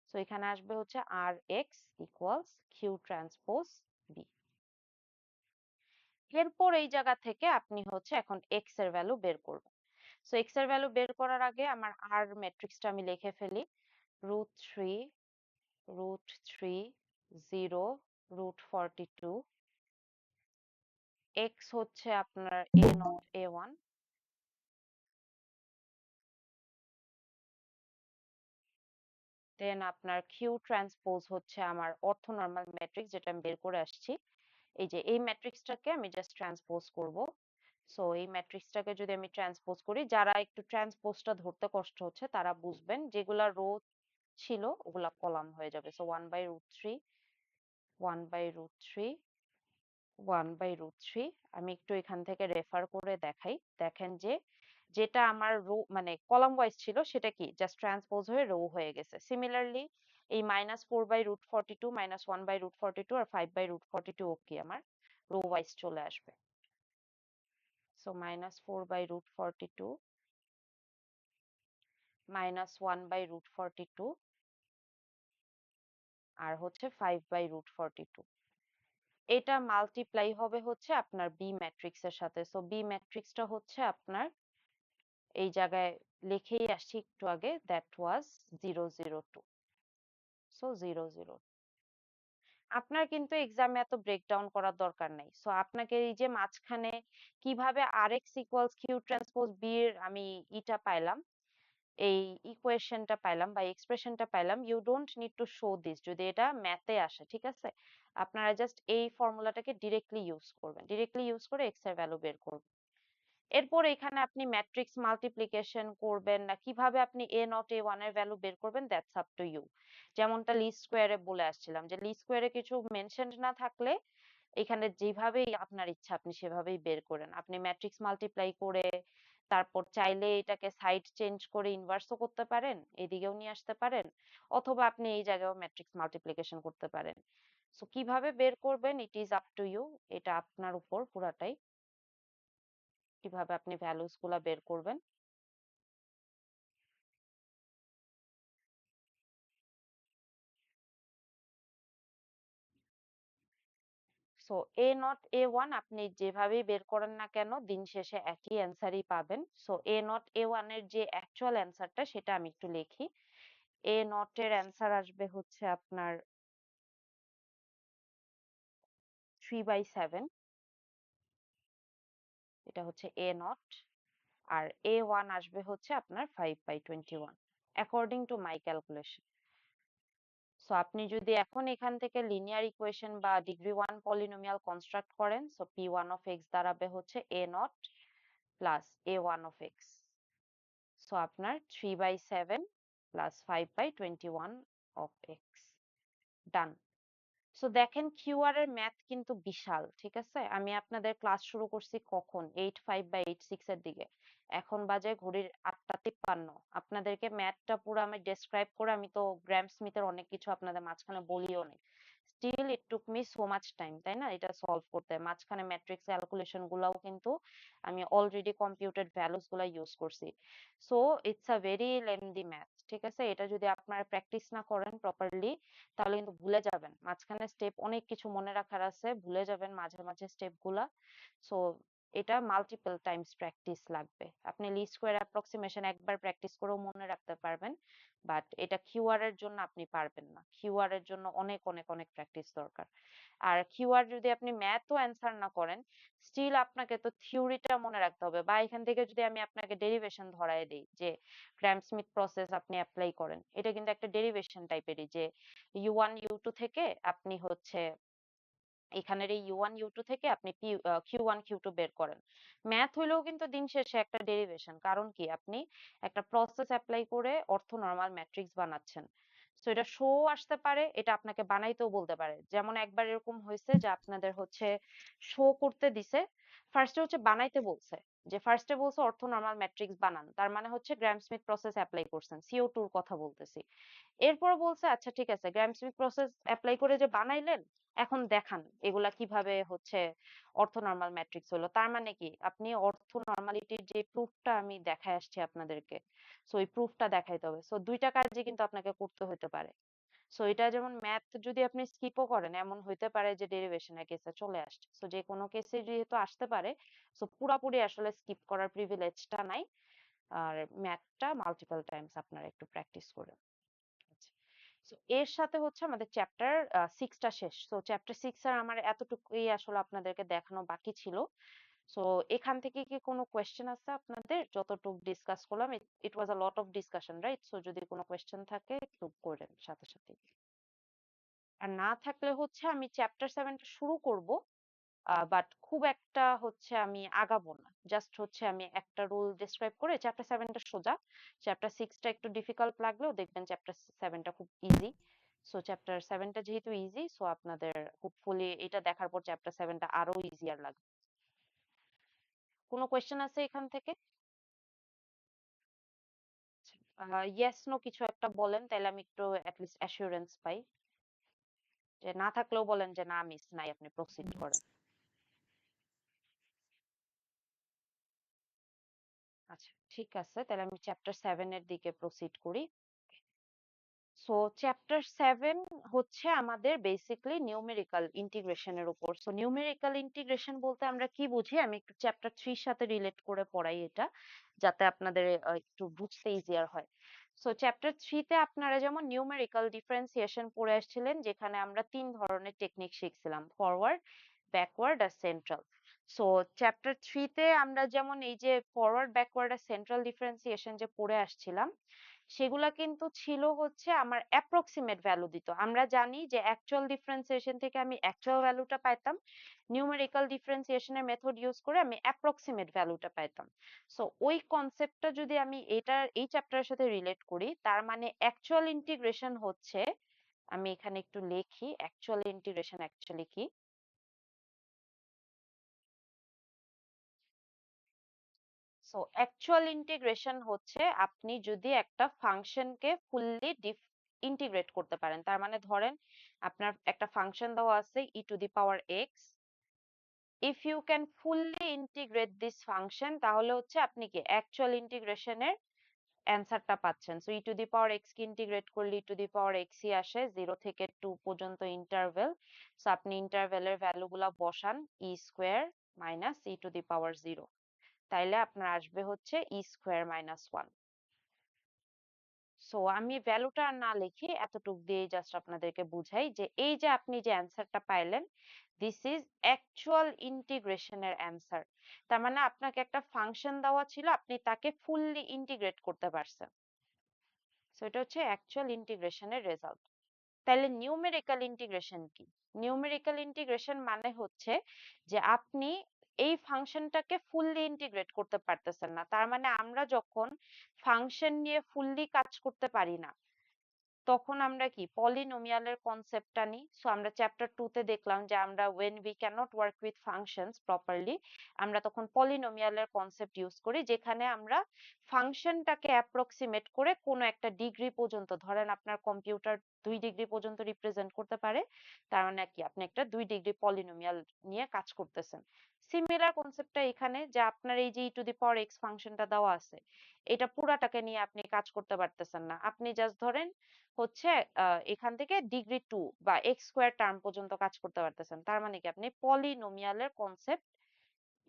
সো এখানে আসবে হচ্ছে R X equals Q transpose B. এরপর এই জায়গা থেকে আপনি হচ্ছে এখন এক্স এর ভ্যালু বের করবেন। সো এক্স এর ভ্যালু বের করার আগে আমার আর ম্যাট্রিক্সটা আমি লিখে ফেলি। Root three, root three, 0, root 42। X হচ্ছে আপনার এ নট এ ওয়ান, দেন আপনার কিউ ট্রান্সপোজ হচ্ছে আমার অর্থনর্মাল ম্যাট্রিক্স যেটা আমি বের করে আসছি। এই যে এই ম্যাট্রিক্সটাকে আমি জাস্ট ট্রান্সপোজ করব। সো এই ম্যাট্রিক্সটাকে যদি আমি ট্রান্সপোজ করি, যারা একটু ট্রান্সপোজটা ধরতে কষ্ট হচ্ছে তারা বুঝবেন, যেগুলা রো ছিল ওগুলা কলাম হয়ে যাবে। সো 1/√3, 1/√3, 1/√3। আমি একটু এখান থেকে রেফার করে দেখাই। দেখেন যে যেটা আমার রো মানে কলাম ওয়াইজ ছিল সেটা কি জাস্ট ট্রান্সপোজ হয়ে রো হয়ে গেছে। সিমিলারলি এই -4/√42, -1/√42 আর 5/√42 কি আমার রো ওয়াইজ চলে আসবে। সো -4/√42, -1/√42 আর হচ্ছে 5/√42। এটা মাল্টিপ্লাই হবে হচ্ছে আপনার বি ম্যাট্রিক্স এর সাথে। সো বি ম্যাট্রিক্সটা হচ্ছে আপনার এই জায়গায় লিখেই আসছি একটু আগে, দ্যাট ওয়াজ 002। সো 002। আপনার কিন্তু এক্সামে এত ব্রেকডাউন করার দরকার নাই। সো আপনাকে এই যে মাঝখানে কিভাবে R X equals Q transpose B এর আমি ইটা পাইলাম, এই ইকুয়েশনটা পাইলাম বা এক্সপ্রেশনটা পাইলাম, you don't need to show this যদি এটা ম্যাথে আসে, ঠিক আছে? আপনারা জাস্ট এই ফর্মুলাটাকে ডিরেক্টলি ইউজ করবেন, ডিরেক্টলি ইউজ করে এক্স এর ভ্যালু বের করবেন। এরপর এখানে আপনি ম্যাট্রিক্স মাল্টিপ্লিকেশন করবেন না কিভাবে আপনি এ নট এ ওয়ান এর ভ্যালু বের করবেন, দ্যাটস আপ টু ইউ। যেমনটা লিস্ট স্কোয়ারে বলে আসছিলাম যে লিস্ট স্কোয়ারে কিছু মেনশন না থাকলে এখানে যেভাবেই আপনার ইচ্ছা আপনি সেভাবেই বের করেন। আপনি ম্যাট্রিক্স মাল্টিপ্লাই করে তারপর চাইলে এটাকে সাইড চেঞ্জ করে ইনভার্সও করতে পারেন, এদিকেও নিয়ে আসতে পারেন, অথবা আপনি এই জায়গায়ও ম্যাট্রিক্স মাল্টিপ্লিকেশন করতে পারেন। সো কিভাবে বের করবেন it is up to you, এটা আপনার উপর পুরাটাই, কিভাবে আপনি ভ্যালুস গুলা বের করবেন। So A not a one আপনি যেভাবেই বের করেন না কেন দিন শেষে একই অ্যান্সারই পাবেন। So A not a one এর যে অ্যাকচুয়াল অ্যান্সারটা সেটা আমি একটু লিখি। এ নট এর অ্যান্সার আসবে হচ্ছে আপনার 3/7, এটা হচ্ছে A not. R a one আসবে হচ্ছে আপনার 5/21 according to my calculation. So আপনি যদি এখন এখান থেকে লিনিয়ার ইকুয়েশন বা ডিগ্রি ওয়ান পলিনোমিয়াল কনস্ট্রাক্ট করেন, so P one of X দাঁড়াবে হচ্ছে A naught plus A one of X. So আপনার 3/7 plus 5/21 of X, done. So দেখেন কিউআর এর ম্যাথ কিন্তু বিশাল, ঠিক আছে? আমি আপনাদের ক্লাস শুরু করছি কখন, 8:05 বা 8:06 এর দিকে, এখন বাজে ঘড়ির 8:53। আপনাদেরকে ম্যাথটা পুরো আমি ডেসক্রাইব করে আমি তো গ্রাম স্মিথের অনেক কিছু আপনাদের মাঝখানে বলিও নি, still it took me so much time, তাই না? এটা সলভ করতে মাঝখানে ম্যাট্রিক্স ক্যালকুলেশন গুলাও কিন্তু আমি অলরেডি কম্পিউটেড ভ্যালুস গুলা ইউজ করছি। So it's a very lengthy math, ঠিক আছে? এটা যদি আপনারা প্র্যাকটিস না করেন প্রপারলি তাহলে কিন্তু ভুলে যাবেন, মাঝখানে স্টেপ অনেক কিছু মনে রাখার আছে, ভুলে যাবেন মাঝে মাঝে স্টেপ গুলা। সো এটা মাল্টিপল টাইমস প্র্যাকটিস লাগবে। আপনি লিস্ট স্কোয়ার অ্যাপ্রক্সিমেশন একবার প্র্যাকটিস করেও মনে রাখতে পারবেন, বাট এটা কিউআর এর জন্য আপনি পারবেন না, কিউআর এর জন্য অনেক অনেক অনেক প্র্যাকটিস দরকার। আর কিউআর যদি আপনি ম্যাথও অ্যান্সার না করেন, স্টিল আপনাকে তো থিওরিটা মনে রাখতে হবে, বা এখান থেকে যদি আমি আপনাকে ডেরিভেশন ধরায় দেই যে গ্রাম স্মিথ প্রসেস আপনি অ্যাপ্লাই করেন, এটা কিন্তু একটা ডেরিভেশন টাইপেরই, যে U1 U2 থেকে আপনি হচ্ছে এখানের এই U1 U2 থেকে আপনি Q1 Q2 বের করেন। ম্যাথ হইলেও কিন্তু দিন শেষে একটা ডেরিভেশন, কারণ কি আপনি একটা প্রসেস অ্যাপ্লাই করে অর্থ নরমাল ম্যাট্রিক্স বানাচ্ছেন। তো এটা শো আসতে পারে, এটা আপনাকে বানাইতেও বলতে পারে। যেমন একবার এরকম হয়েছে যে আপনাদের হচ্ছে শো করতে দিছে, ফার্স্টে হচ্ছে বানাইতে বলছে, যে ফার্স্টে বলছে অর্থ নরমাল ম্যাট্রিক্স বানান, তার মানে হচ্ছে গ্রাম স্মিথ প্রসেস অ্যাপ্লাই করছেন, CO2 এর কথা বলতেছি। এরপর বলছে আচ্ছা ঠিক আছে গ্রাম স্মিথ প্রসেস অ্যাপ্লাই করে যে বানাইলেন, এখন দেখান এগুলা কিভাবে হচ্ছে অর্থ নরমাল ম্যাট্রিক্স হলো। তার মানে কি আপনি অর্থ নরমালিটির যে প্রুফটা আমি দেখায় আসছি আপনাদেরকে, সো এই প্রুফটা দেখাইতে হবে। সো দুইটা কাজই কিন্তু আপনাকে করতে হতে পারে। সো এটা যেমন ম্যাথ যদি আপনি স্কিপও করেন, এমন হইতে পারে যে ডেরিভেশনের কেসে চলে আসছে। সো যে কোনো কেসে যেহেতু আসতে পারে, সো পুরাপুরি আসলে স্কিপ করার প্রিভিলেজটা নাই। আর ম্যাথটা মাল্টিপল টাইমস আপনারা একটু প্র্যাকটিস করবেন। আচ্ছা। সো এর সাথে হচ্ছে আমাদের চ্যাপ্টার 6 টা শেষ। সো চ্যাপ্টার 6 এর আমার এতটুকুই আসলে আপনাদেরকে দেখানো বাকি ছিল। সো এখান থেকে কি কোনো কোয়েশ্চেন আছে আপনাদের? যতটুকু ডিসকাস করলাম, it was a lot of discussion, right? So যদি কোনো কোয়েশ্চেন থাকে একটু করেন সাথে সাথে। আর না থাকলে হচ্ছে আমি চ্যাপ্টার 7 টা শুরু করব, বাট খুব একটা হচ্ছে আমি আগাবো না, জাস্ট হচ্ছে আমি একটা রুল ডেসক্রাইব করে চ্যাপ্টার 7 টা সোজা, চ্যাপ্টার 6 টা একটু ডিফিকাল্ট লাগলেও দেখবেন চ্যাপ্টার 7 টা খুব ইজি। সো চ্যাপ্টার 7 টা যেহেতু ইজি, সো আপনাদের হোপফুলি এটা দেখার পর চ্যাপ্টার 7 টা আরো ইজিয়ার লাগবে। কোনো কোয়েশ্চেন আছে এখান থেকে? ইয়েস নো কিছু একটা বলেন, তাহলে আমি একটু অ্যাটলিস্ট অ্যাসিওরেন্স পাই। যে না থাকলেও বলেন যে না মিস নাই, আপনি প্রসিড করেন। আচ্ছা ঠিক আছে, তাহলে আমি চ্যাপ্টার 7 এর দিকে প্রসিড করি। সো চ্যাপ্টার 7 হচ্ছে আমাদের বেসিক্যালি নিউমেরিক্যাল ইন্টিগ্রেশনের উপর। সো নিউমেরিক্যাল ইন্টিগ্রেশন বলতে আমরা কি বুঝি, আমি একটু চ্যাপ্টার 3 সাথে রিলেট করে পড়াই এটা, যাতে আপনাদের একটু বুঝতে ইজিয়ার হয়। সো চ্যাপ্টার 3 তে আপনারা যেমন নিউমেরিক্যাল ডিফারেন্সিয়েশন পড়ে আসছিলেন, যেখানে আমরা তিন ধরনের টেকনিক শিখছিলাম, ফরওয়ার্ড, ব্যাকওয়ার্ড আর সেন্ট্রাল। সো চ্যাপ্টার 3 তে আমরা যেমন এই যে ফরওয়ার্ড ব্যাকওয়ার্ড আর সেন্ট্রাল ডিফারেন্সিয়েশন যে পড়ে আসছিলাম, সেগুলা কিন্তু ছিল হচ্ছে আমার অ্যাপ্রক্সিমেট ভ্যালু দিত। আমরা জানি যে অ্যাকচুয়াল ডিফারেন্সিয়েশন থেকে আমি অ্যাকচুয়াল ভ্যালুটা পাইতাম, নিউমেরিক্যাল ডিফারেন্সিয়েশনের মেথড ইউজ করে আমি অ্যাপ্রক্সিমেট ভ্যালুটা পাইতাম। সো ওই কনসেপ্টটা যদি আমি এই চ্যাপ্টারের সাথে রিলেট করি, তার মানে অ্যাকচুয়াল ইন্টিগ্রেশন হচ্ছে, আমি এখানে একটু লিখি অ্যাকচুয়াল ইন্টিগ্রেশন অ্যাকচুয়ালি কি। সো অ্যাকচুয়াল ইন্টিগ্রেশন হচ্ছে আপনি যদি একটা ফাংশনকে ফুললি ইন্টিগ্রেট করতে পারেন। তার মানে ধরেন আপনার একটা ফাংশন দেওয়া আছে e to the power x, if you can fully integrate this function, তাহলে হচ্ছে আপনি কি অ্যাকচুয়াল ইন্টিগ্রেশনের অ্যান্সারটা পাচ্ছেন। So e to the power x কে ইন্টিগ্রেট করলে e to the power x ই আসে, 0 থেকে 2 পর্যন্ত ইন্টারভেল। সো আপনি ইন্টারভেলের ভ্যালুগুলা বসান, e square minus e to the power 0, তাইলে আপনার আসবে হচ্ছে ই স্কোয়ার মাইনাস 1। সো আমি ভ্যালুটা আর না লিখি, এতটুক দিয়ে জাস্ট আপনাদেরকে বুঝাই যে এই যে আপনি যে অ্যান্সারটা পাইলেন, দিস ইজ অ্যাকচুয়াল ইন্টিগ্রেশনের অ্যান্সার। তার মানে আপনাকে একটা ফাংশন দেওয়া ছিল, আপনি তাকে ফুললি ইন্টিগ্রেট করতে পারছেন। সো এটা হচ্ছে অ্যাকচুয়াল ইন্টিগ্রেশনের রেজাল্ট। তাহলে নিউমেরিক্যাল ইন্টিগ্রেশন কি? নিউমেরিক্যাল ইন্টিগ্রেশন মানে হচ্ছে যে আপনি এই ফাংশনটাকে ফুললি ইন্টিগ্রেট করতে পারতেছেন না। তার মানে আমরা যখন ফাংশন নিয়ে ফুললি কাজ করতে পারি না, তখন আমরা কি পলিনোমিয়ালের কনসেপ্টটা নিই। সো আমরা চ্যাপ্টার 2 তে দেখলাম যে আমরা when we cannot work with functions properly, আমরা তখন পলিনোমিয়ালের কনসেপ্ট ইউজ করি, যেখানে আমরা ফাংশনটাকে অ্যাপ্রক্সিমেট করে কোনো একটা ডিগ্রি পর্যন্ত, ধরেন আপনার কম্পিউটার 2 ডিগ্রি পর্যন্ত রিপ্রেজেন্ট করতে পারে, তার মানে কি আপনি একটা 2 ডিগ্রি পলিনোমিয়াল নিয়ে কাজ করতেছেন। সিমিলার কনসেপ্টটা এখানে, যে আপনার এই যে e to the power x ফাংশনটা দেওয়া আছে, এটা পুরাটাকে নিয়ে আপনি কাজ করতে পারতেছেন না। আপনি জাস্ট ধরেন হচ্ছে এখান থেকে ডিগ্রি 2 বা এক্স স্কোয়ার টার্ম পর্যন্ত কাজ করতে পারতেছেন। তার মানে কি আপনি পলিনোমিয়ালের কনসেপ্ট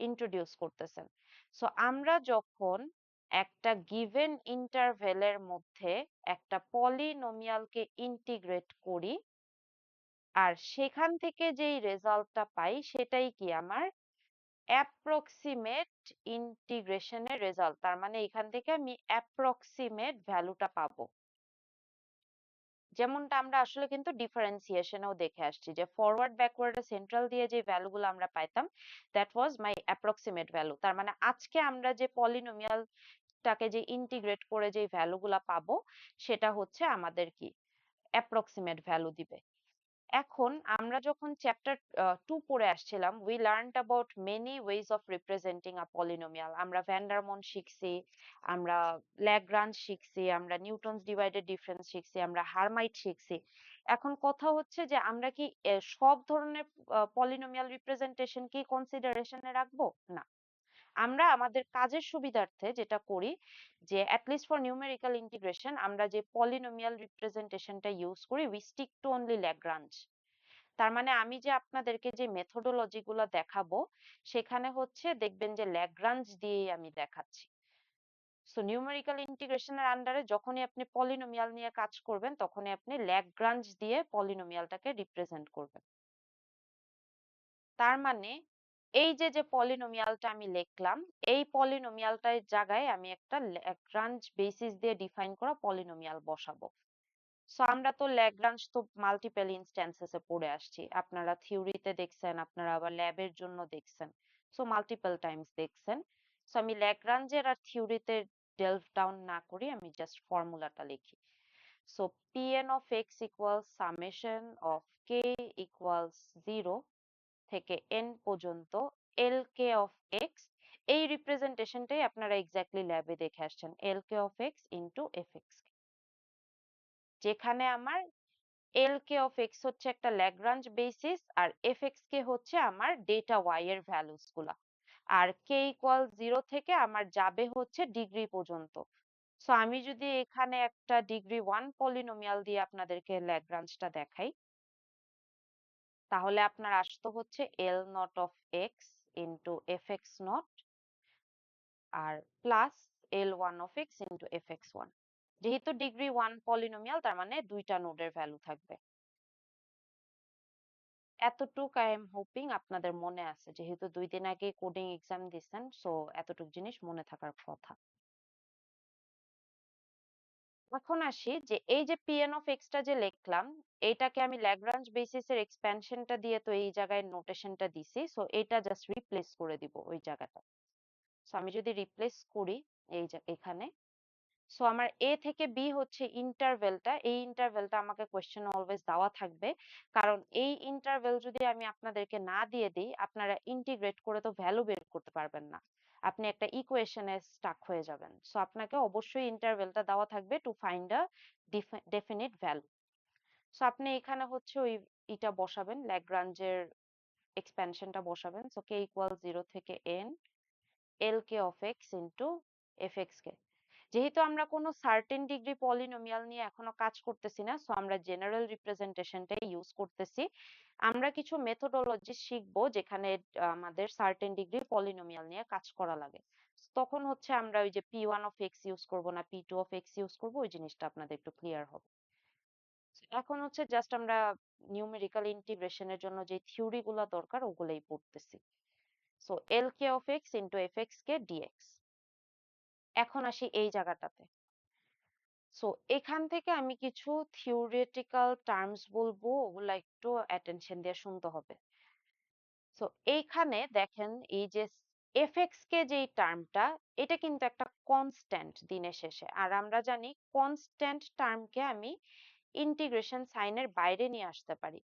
ইন্ট্রোডিউস করতেছেন। সো আমরা যখন একটা গিভেন ইন্টারভেলের মধ্যে একটা পলিনোমিয়ালকে ইন্টিগ্রেট করি, আর সেখান থেকে যেই রেজাল্টটা পাই, সেটাই কি আমার অ্যাপ্রক্সিমেট ইন্টিগ্রেশনের রেজাল্ট। তার মানে এখান থেকে আমি অ্যাপ্রক্সিমেট ভ্যালুটা পাবো। যেমনটা আমরা আসলে কিন্তু ডিফারেন্সিয়েশনেও দেখে আসছি, যে ফরওয়ার্ড ব্যাকওয়ার্ড সেন্ট্রাল দিয়ে যে ভ্যালুগুলো আমরা পাইতাম, that was my approximate value. তার মানে আজকে আমরা যে পলিনোমিয়ালটাকে যে ইন্টিগ্রেট করে যে ভ্যালুগুলা পাবো, সেটা হচ্ছে আমাদের কি অ্যাপ্রক্সিমেট ভ্যালু দিবে। এখন আমরা যখন চ্যাপ্টার 2 পড়ে আসছিলাম, we learned about many ways of representing a polynomial. আমরা ভ্যান ডার মন শিখছি, আমরা ল্যাগ্রাঞ্জ শিখছি, আমরা নিউটনস ডিভাইডেড ডিফারেন্স শিখছি, আমরা হার্মাইট শিখছি। এখন কথা হচ্ছে যে আমরা কি সব ধরনের পলিনোমিয়াল রিপ্রেজেন্টেশন কি কনসিডারেশনে রাখবো? না। আমরা আমাদের কাজের সুবিধার্থে যেটা করি, যে অ্যাটলিস্ট ফর নিউমেরিক্যাল ইন্টিগ্রেশন আমরা যে পলিনোমিয়াল রিপ্রেজেন্টেশনটা ইউজ করি, we stick to only Lagrange. তার মানে আমি যে আপনাদেরকে যে মেথোডোলজি গুলো দেখাবো, সেখানে হচ্ছে দেখবেন যে ল্যাগ্রাঞ্জ দিয়েই আমি দেখাচ্ছি। সো নিউমেরিক্যাল ইন্টিগ্রেশনের আন্ডারে যখনই আপনি পলিনোমিয়াল নিয়ে কাজ করবেন, তখনই আপনি ল্যাগ্রাঞ্জ দিয়ে পলিনোমিয়ালটাকে রিপ্রেজেন্ট করবেন। তার মানে এই যে যে পলিনোমিয়ালটা আমি লিখলাম, এই পলিনোমিয়ালটার জায়গায় আমি একটা ল্যাগ্রাঞ্জ বেসিস দিয়ে ডিফাইন করা পলিনোমিয়াল বসাবো। সো আমরা তো ল্যাগ্রাঞ্জ তো মাল্টিপল ইনস্ট্যান্সেসে পড়ে আসছি, আপনারা থিওরিতে দেখছেন, আপনারা আবার ল্যাবের জন্য দেখছেন, সো মাল্টিপল টাইমস দেখছেন। সো আমি ল্যাগ্রাঞ্জের আর থিওরিতে ডেলভ ডাউন না করি, আমি জাস্ট ফর্মুলাটা লিখি। So pn of x equals summation of k equals 0 থেকে n পর্যন্ত lk of x, এই রিপ্রেজেন্টেশনটাই আপনারা এক্স্যাক্টলি ল্যাবে দেখে আসছেন, lk of x into fx, যেখানে আমার lk of x হচ্ছে একটা ল্যাগ্রাঞ্জ বেসিস, আর fx কে হচ্ছে আমার ডেটা y এর ভ্যালুস গুলা, আর k ইকুয়াল 0 থেকে আমার যাবে হচ্ছে ডিগ্রি পর্যন্ত। সো আমি যদি এখানে একটা ডিগ্রি 1 পলিনোমিয়াল দিয়ে আপনাদেরকে ল্যাগ্রাঞ্জটা দেখাই, তাহলে আপনার আসতো হচ্ছে l not of x into fx not, আর plus l1 of x into fx1। যেহেতু ডিগ্রি 1 পলিনোমিয়াল, তার মানে দুইটা নোডের ভ্যালু থাকবে। এতটুক আই এম হোপিং আপনাদের মনে আছে, যেহেতু 2 দিন আগে কোডিং এক্সাম দিচ্ছেন, সো এতটুক জিনিস মনে থাকার কথা। এখন আসি যে এই যে Pn of x টা যে লিখলাম, এইটাকে আমি ল্যাগ্রাঞ্জ বেসিসের এক্সপ্যানশনটা দিয়ে তো এই জায়গায় নোটেশনটা দিছি, সো এটা জাস্ট রিপ্লেস করে দিব ওই জায়গাটা। সো আমি যদি রিপ্লেস করি এখানে, সো আমার এ থেকে বি হচ্ছে ইন্টারভেলটা, এই ইন্টারভেলটা আমাকে কোয়েশ্চেনে অলওয়েজ দেওয়া থাকবে, কারণ এই ইন্টারভেল যদি আমি আপনাদেরকে না দিয়ে দিই, আপনারা ইন্টিগ্রেট করে তো ভ্যালু বের করতে পারবেন না, আপনি একটা ইকুয়েশনে স্টাক হয়ে যাবেন। সো আপনাকে অবশ্যই ইন্টারভেলটা দেওয়া থাকবে to find a definite value. So আপনি এখানে হচ্ছে ওই এটা বসাবেন, ল্যাগ্রাঞ্জের এক্সপ্যানশনটা বসাবেন। সো k ইকুয়াল 0 থেকে n lk of x into fx কে, যেহেতু আমরা কোনো সার্টেন ডিগ্রি পলিনোমিয়াল নিয়ে এখনো কাজ করতেছি না, সো আমরা জেনারেল রিপ্রেজেন্টেশনটাই ইউজ করতেছি। আমরা কিছু মেথোডোলজি শিখবো যেখানে আমাদের সার্টেন ডিগ্রি পলিনোমিয়াল নিয়ে কাজ করা লাগে, তখন হচ্ছে আমরা ওই যে p1 অফ x ইউজ করব না p2 অফ x ইউজ করব, ওই জিনিসটা আপনাদের একটু ক্লিয়ার হবে। এখন হচ্ছে জাস্ট আমরা নিউমেরিক্যাল ইন্টিগ্রেশনের জন্য যে থিওরি গুলা দরকার ওগুলাই পড়তেছি। So lk of x into fx K dx। এখন আসি এই জায়গাটাতে। সো এখান থেকে আমি কিছু থিওরিটিক্যাল টার্মস বলবো, ওগুলা একটু অ্যাটেনশন দিয়ে শুনতে হবে। সো এইখানে দেখেন এই যে এফএক্স কে যে টার্মটা, এটা কিন্তু একটা কনস্ট্যান্ট দিনের শেষে, আর আমরা জানি কনস্ট্যান্ট টার্মকে আমি ইন্টিগ্রেশন সাইনের বাইরে নিয়ে আসতে পারি।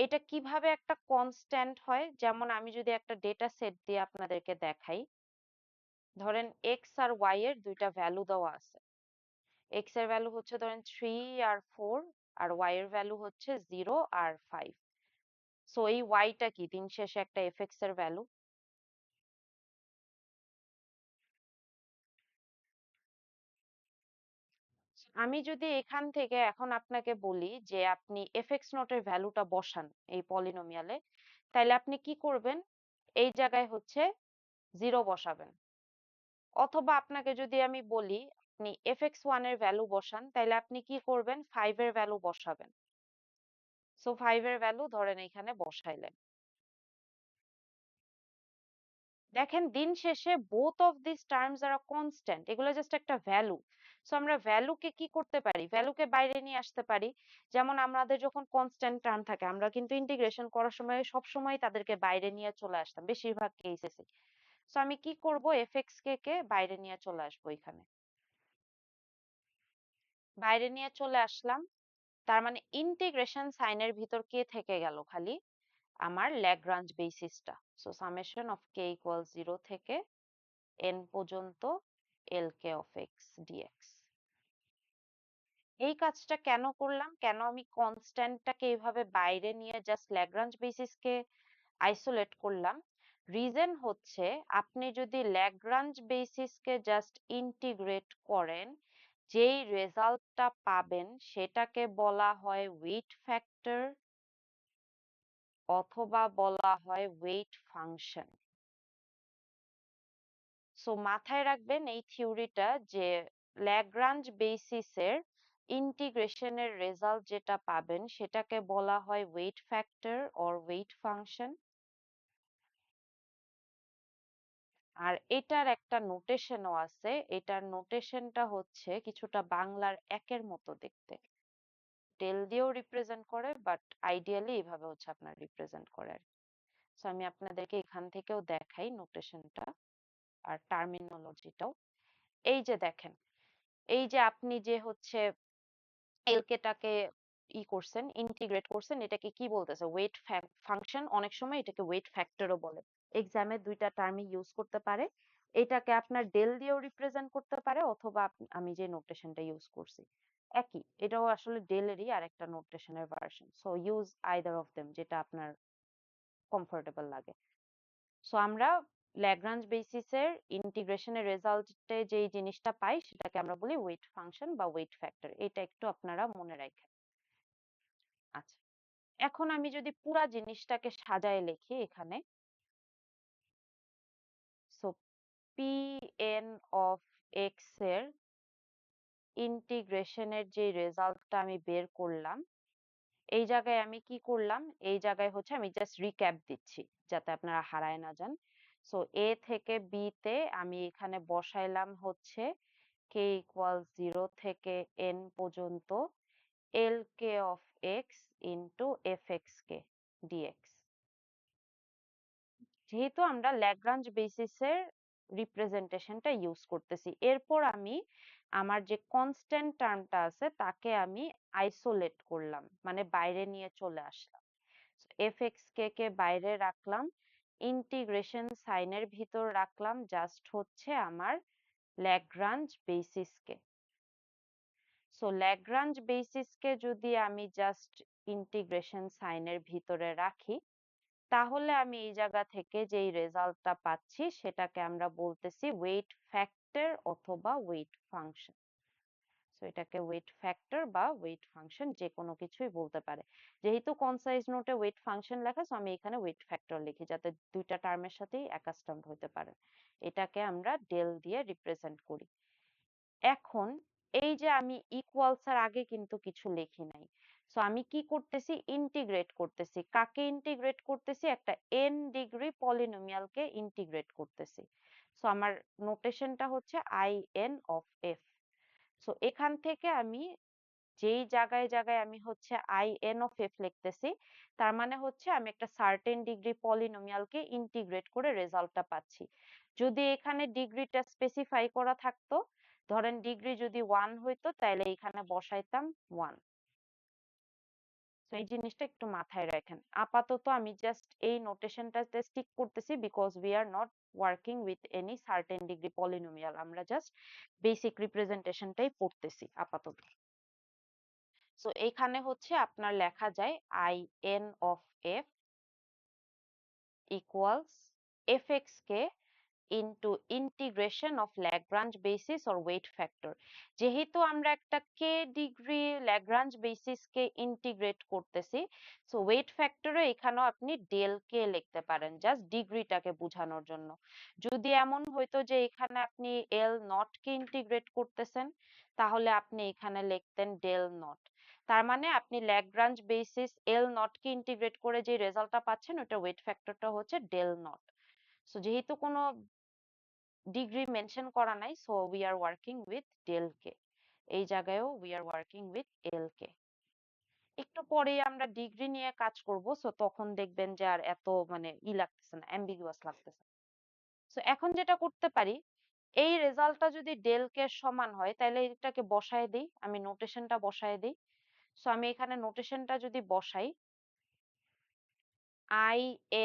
এটা কিভাবে একটা কনস্ট্যান্ট হয়, যেমন আমি যদি একটা ডেটা সেট দিয়ে আপনাদেরকে দেখাই, ধরেন এক্স আর ওয়াই এর দুইটা ভ্যালু দেওয়া আছে। এক্স এর ভ্যালু হচ্ছে ধরেন 3 আর 4, আর ওয়াই এর ভ্যালু হচ্ছে 0 আর 5। সো এই ওয়াইটা কি দিন শেষে একটা এফএক্স এর ভ্যালু। আমি যদি এখান থেকে এখন আপনাকে বলি যে আপনি এফএক্স নটের ভ্যালুটা বসান এই পলিনোমিয়ালে, তাইলে আপনি কি করবেন, এই জায়গায় হচ্ছে 0 বসাবেন। অথবা আপনাকে যদি আমি বলি আপনি fx1 এর ভ্যালু বসান, তাইলে আপনি কি করবেন, 5 এর ভ্যালু বসাবেন। সো 5 এর ভ্যালু ধরেন এখানে বসাইলেন। দেখেন দিন শেষে both of this terms are constant, এগুলো জাস্ট একটা ভ্যালু। সো আমরা ভ্যালুকে কি করতে পারি, ভ্যালুকে বাইরে নিয়ে আসতে পারি। যেমন আমাদের যখন কনস্ট্যান্ট টার্ম থাকে, আমরা কিন্তু ইন্টিগ্রেশন করার সময় সব সময় তাদেরকে বাইরে নিয়ে চলে আসতাম বেশিরভাগ কেসেসে। সো আমি কি করব, এফএক্স কে বাইরে নিয়ে চলে আসবো, এখানে বাইরে নিয়ে চলে আসলাম। তার মানে ইন্টিগ্রেশন সাইনের ভিতর কে থেকে গেল, খালি আমার ল্যাগ্রাঞ্জ বেসিসটা। So summation of K equal 0 থেকে n পর্যন্ত lk অফ x dx। এই কাজটা কেন করলাম, কেন আমি কনস্ট্যান্টটাকে এইভাবে বাইরে নিয়ে জাস্ট ল্যাগ্রাঞ্জ বেসিসকে আইসোলেট করলাম, রিজন হচ্ছে আপনি যদি ল্যাগ্রাঞ্জ বেসিসকে জাস্ট ইন্টিগ্রেট করেন, যেই রেজাল্টটা পাবেন সেটাকে বলা হয় ওয়েট ফ্যাক্টর, অথবা বলা হয় ওয়েট ফাংশন। সো মাথায় রাখবেন এই থিওরিটা, যে ল্যাগ্রাঞ্জ বেসিসের ইন্টিগ্রেশনের রেজাল্ট যেটা পাবেন সেটাকে বলা হয় weight factor or weight function. আর এটার একটা নোটেশনও আছে, এটার নোটেশনটা হচ্ছে কিছুটা বাংলার একের মতো দেখতে, টেল দিয়েও রিপ্রেজেন্ট করে, বাট আইডিয়ালি এইভাবে হচ্ছে আপনার রিপ্রেজেন্ট করে আর কি। সো আমি আপনাদেরকে এখান থেকেও দেখাই নোটেশনটা আর টার্মিনোলজিটাও। এই যে দেখেন, এই যে আপনি যে হচ্ছে এলকেটাকে করছেন, ইন্টিগ্রেট করছেন, এটাকে কি বলতেছে, ওয়েট ফাংশন। অনেক সময় এটাকে ওয়েট ফ্যাক্টরও বলে, এক্সামে দুইটা টার্মই ইউজ করতে পারে। এটাকে আপনার ডেল দিয়েও রিপ্রেজেন্ট করতে পারে, অথবা আমি যে নোটেশনটা ইউজ করছি একই, এটাও আসলে ডেলেরই আর একটা নোটেশনের version. So use either of them, যেটা আপনার কমফোর্টেবল লাগে। সো আমরা ল্যাগ্রাঞ্জ বেসিসের ইন্টিগ্রেশনের রেজাল্টে যেই জিনিসটা পাই সেটাকে আমরা বলি ওয়েট ফাংশন বা ওয়েট ফ্যাক্টর, এটা একটু আপনারা মনে রাখেন। আচ্ছা, এখন আমি যদি পুরা জিনিসটাকে সাজায় লিখি এখানে, সো pn অফ x এর ইন্টিগ্রেশনের যে রেজাল্টটা আমি বের করলাম, এই জায়গায় আমি কি করলাম, এই জায়গায় হচ্ছে আমি জাস্ট রিক্যাপ দিচ্ছি যাতে আপনারা হারায় না যান। সো এ থেকে বি তে আমি এখানে বসাইলাম হচ্ছে k equals 0 থেকে n পর্যন্ত lk of x into fxk dx। যেহেতু আমরা ল্যাগ্রাঞ্জ বেসিসের রিপ্রেজেন্টেশনটা ইউজ করতেছি, এরপর আমি আমার যে কনস্ট্যান্ট টার্মটা আছে তাকে আমি আইসোলেট করলাম, মানে বাইরে নিয়ে চলে আসলাম। fxk কে বাইরে রাখলাম, ইন্টিগ্রেশন সাইনের ভিতর রাখলাম জাস্ট হচ্ছে আমার ল্যাগ্রাঞ্জ বেসিসকে। সো ল্যাগ্রাঞ্জ বেসিসকে যদি আমি জাস্ট ইন্টিগ্রেশন সাইনের ভিতরে রাখি, তাহলে আমি এই জায়গা থেকে যেই রেজাল্টটা পাচ্ছি সেটাকে আমরা বলতেছি ওয়েট ফ্যাক্টর অথবা ওয়েট ফাংশন। সো এটাকে ওয়েট ফ্যাক্টর বা ওয়েট ফাংশন যে কোনো কিছুই বলতে পারে। যেহেতু কনসাইজ নোটে ওয়েট ফাংশন লেখা, সো আমি এখানে ওয়েট ফ্যাক্টর লিখি যাতে দুইটা টার্মের সাথেই অ্যাকাস্টমড হতে পারে। এটাকে আমরা ডেল দিয়ে রিপ্রেজেন্ট করি। এখন এই যে আমি ইকুয়ালস এর আগে কিন্তু কিছু লিখি নাই, সো আমি কি করতেছি, ইন্টিগ্রেট করতেছি। কাকে ইন্টিগ্রেট করতেছি? একটা n ডিগ্রি পলিনোমিয়ালকে ইন্টিগ্রেট করতেছি। সো আমার নোটেশনটা হচ্ছে in of f। সো এখান থেকে আমি যেই জায়গায় জায়গায় আমি হচ্ছে in of f লিখতেছি, তার মানে হচ্ছে আমি একটা সার্টেন ডিগ্রি পলিনোমিয়ালকে ইন্টিগ্রেট করে রেজাল্টটা পাচ্ছি। যদি এখানে ডিগ্রিটা স্পেসিফাই করা থাকতো, ধরেন ডিগ্রি যদি 1 হইতো, তাহলে এখানে বসাইতাম 1। তো এই জিনিসটা একটু মাথায় রাখেন। আপাতত আমি জাস্ট এই নোটেশনটাতে স্টিক করতেছি because we are not working with any certain degree polynomial, আমরা জাস্ট বেসিক রিপ্রেজেন্টেশনটাই পড়তেছি আপাতত। সো এখানে হচ্ছে আপনার লেখা যায় in of f equals fxk into integration of Lagrange basis or weight factor। যেহেতু আমরা একটা k ডিগ্রি Lagrange basis কে ইন্টিগ্রেট করতেছি, সো ওয়েট ফ্যাক্টরে এখানেও আপনি ডেল কে লিখতে পারেন জাস্ট ডিগ্রিটাকে বোঝানোর জন্য। যদি এমন হইতো যে এখানে আপনি এল নট কে ইন্টিগ্রেট করতেছেন, তাহলে আপনি এখানে লিখতেন ডেল নট। তার মানে আপনি Lagrange basis L not K integrate করে যে রেজাল্টটা পাচ্ছেন ওটা ওয়েট ফ্যাক্টরটা হচ্ছে ডেল নট। সো যেহেতু কোনো ডিগ্রি মেনশন করা নাই, so we are working with del K. এই জায়গায়ও we are working with L K. একটু পরেই আমরা ডিগ্রি নিয়ে কাজ করব, সো তখন দেখবেন যে আর এত মানে লাগতেছে না, অ্যাম্বিগুয়াস লাগতেছে। সো এখন যেটা করতে পারি, এই রেজাল্টটা যদি ডেল কে সমান হয় তাহলে এটাকে বসায় দিই, আমি নোটেশনটা বসায় দিই। সো আমি এখানে নোটেশনটা যদি বসাই,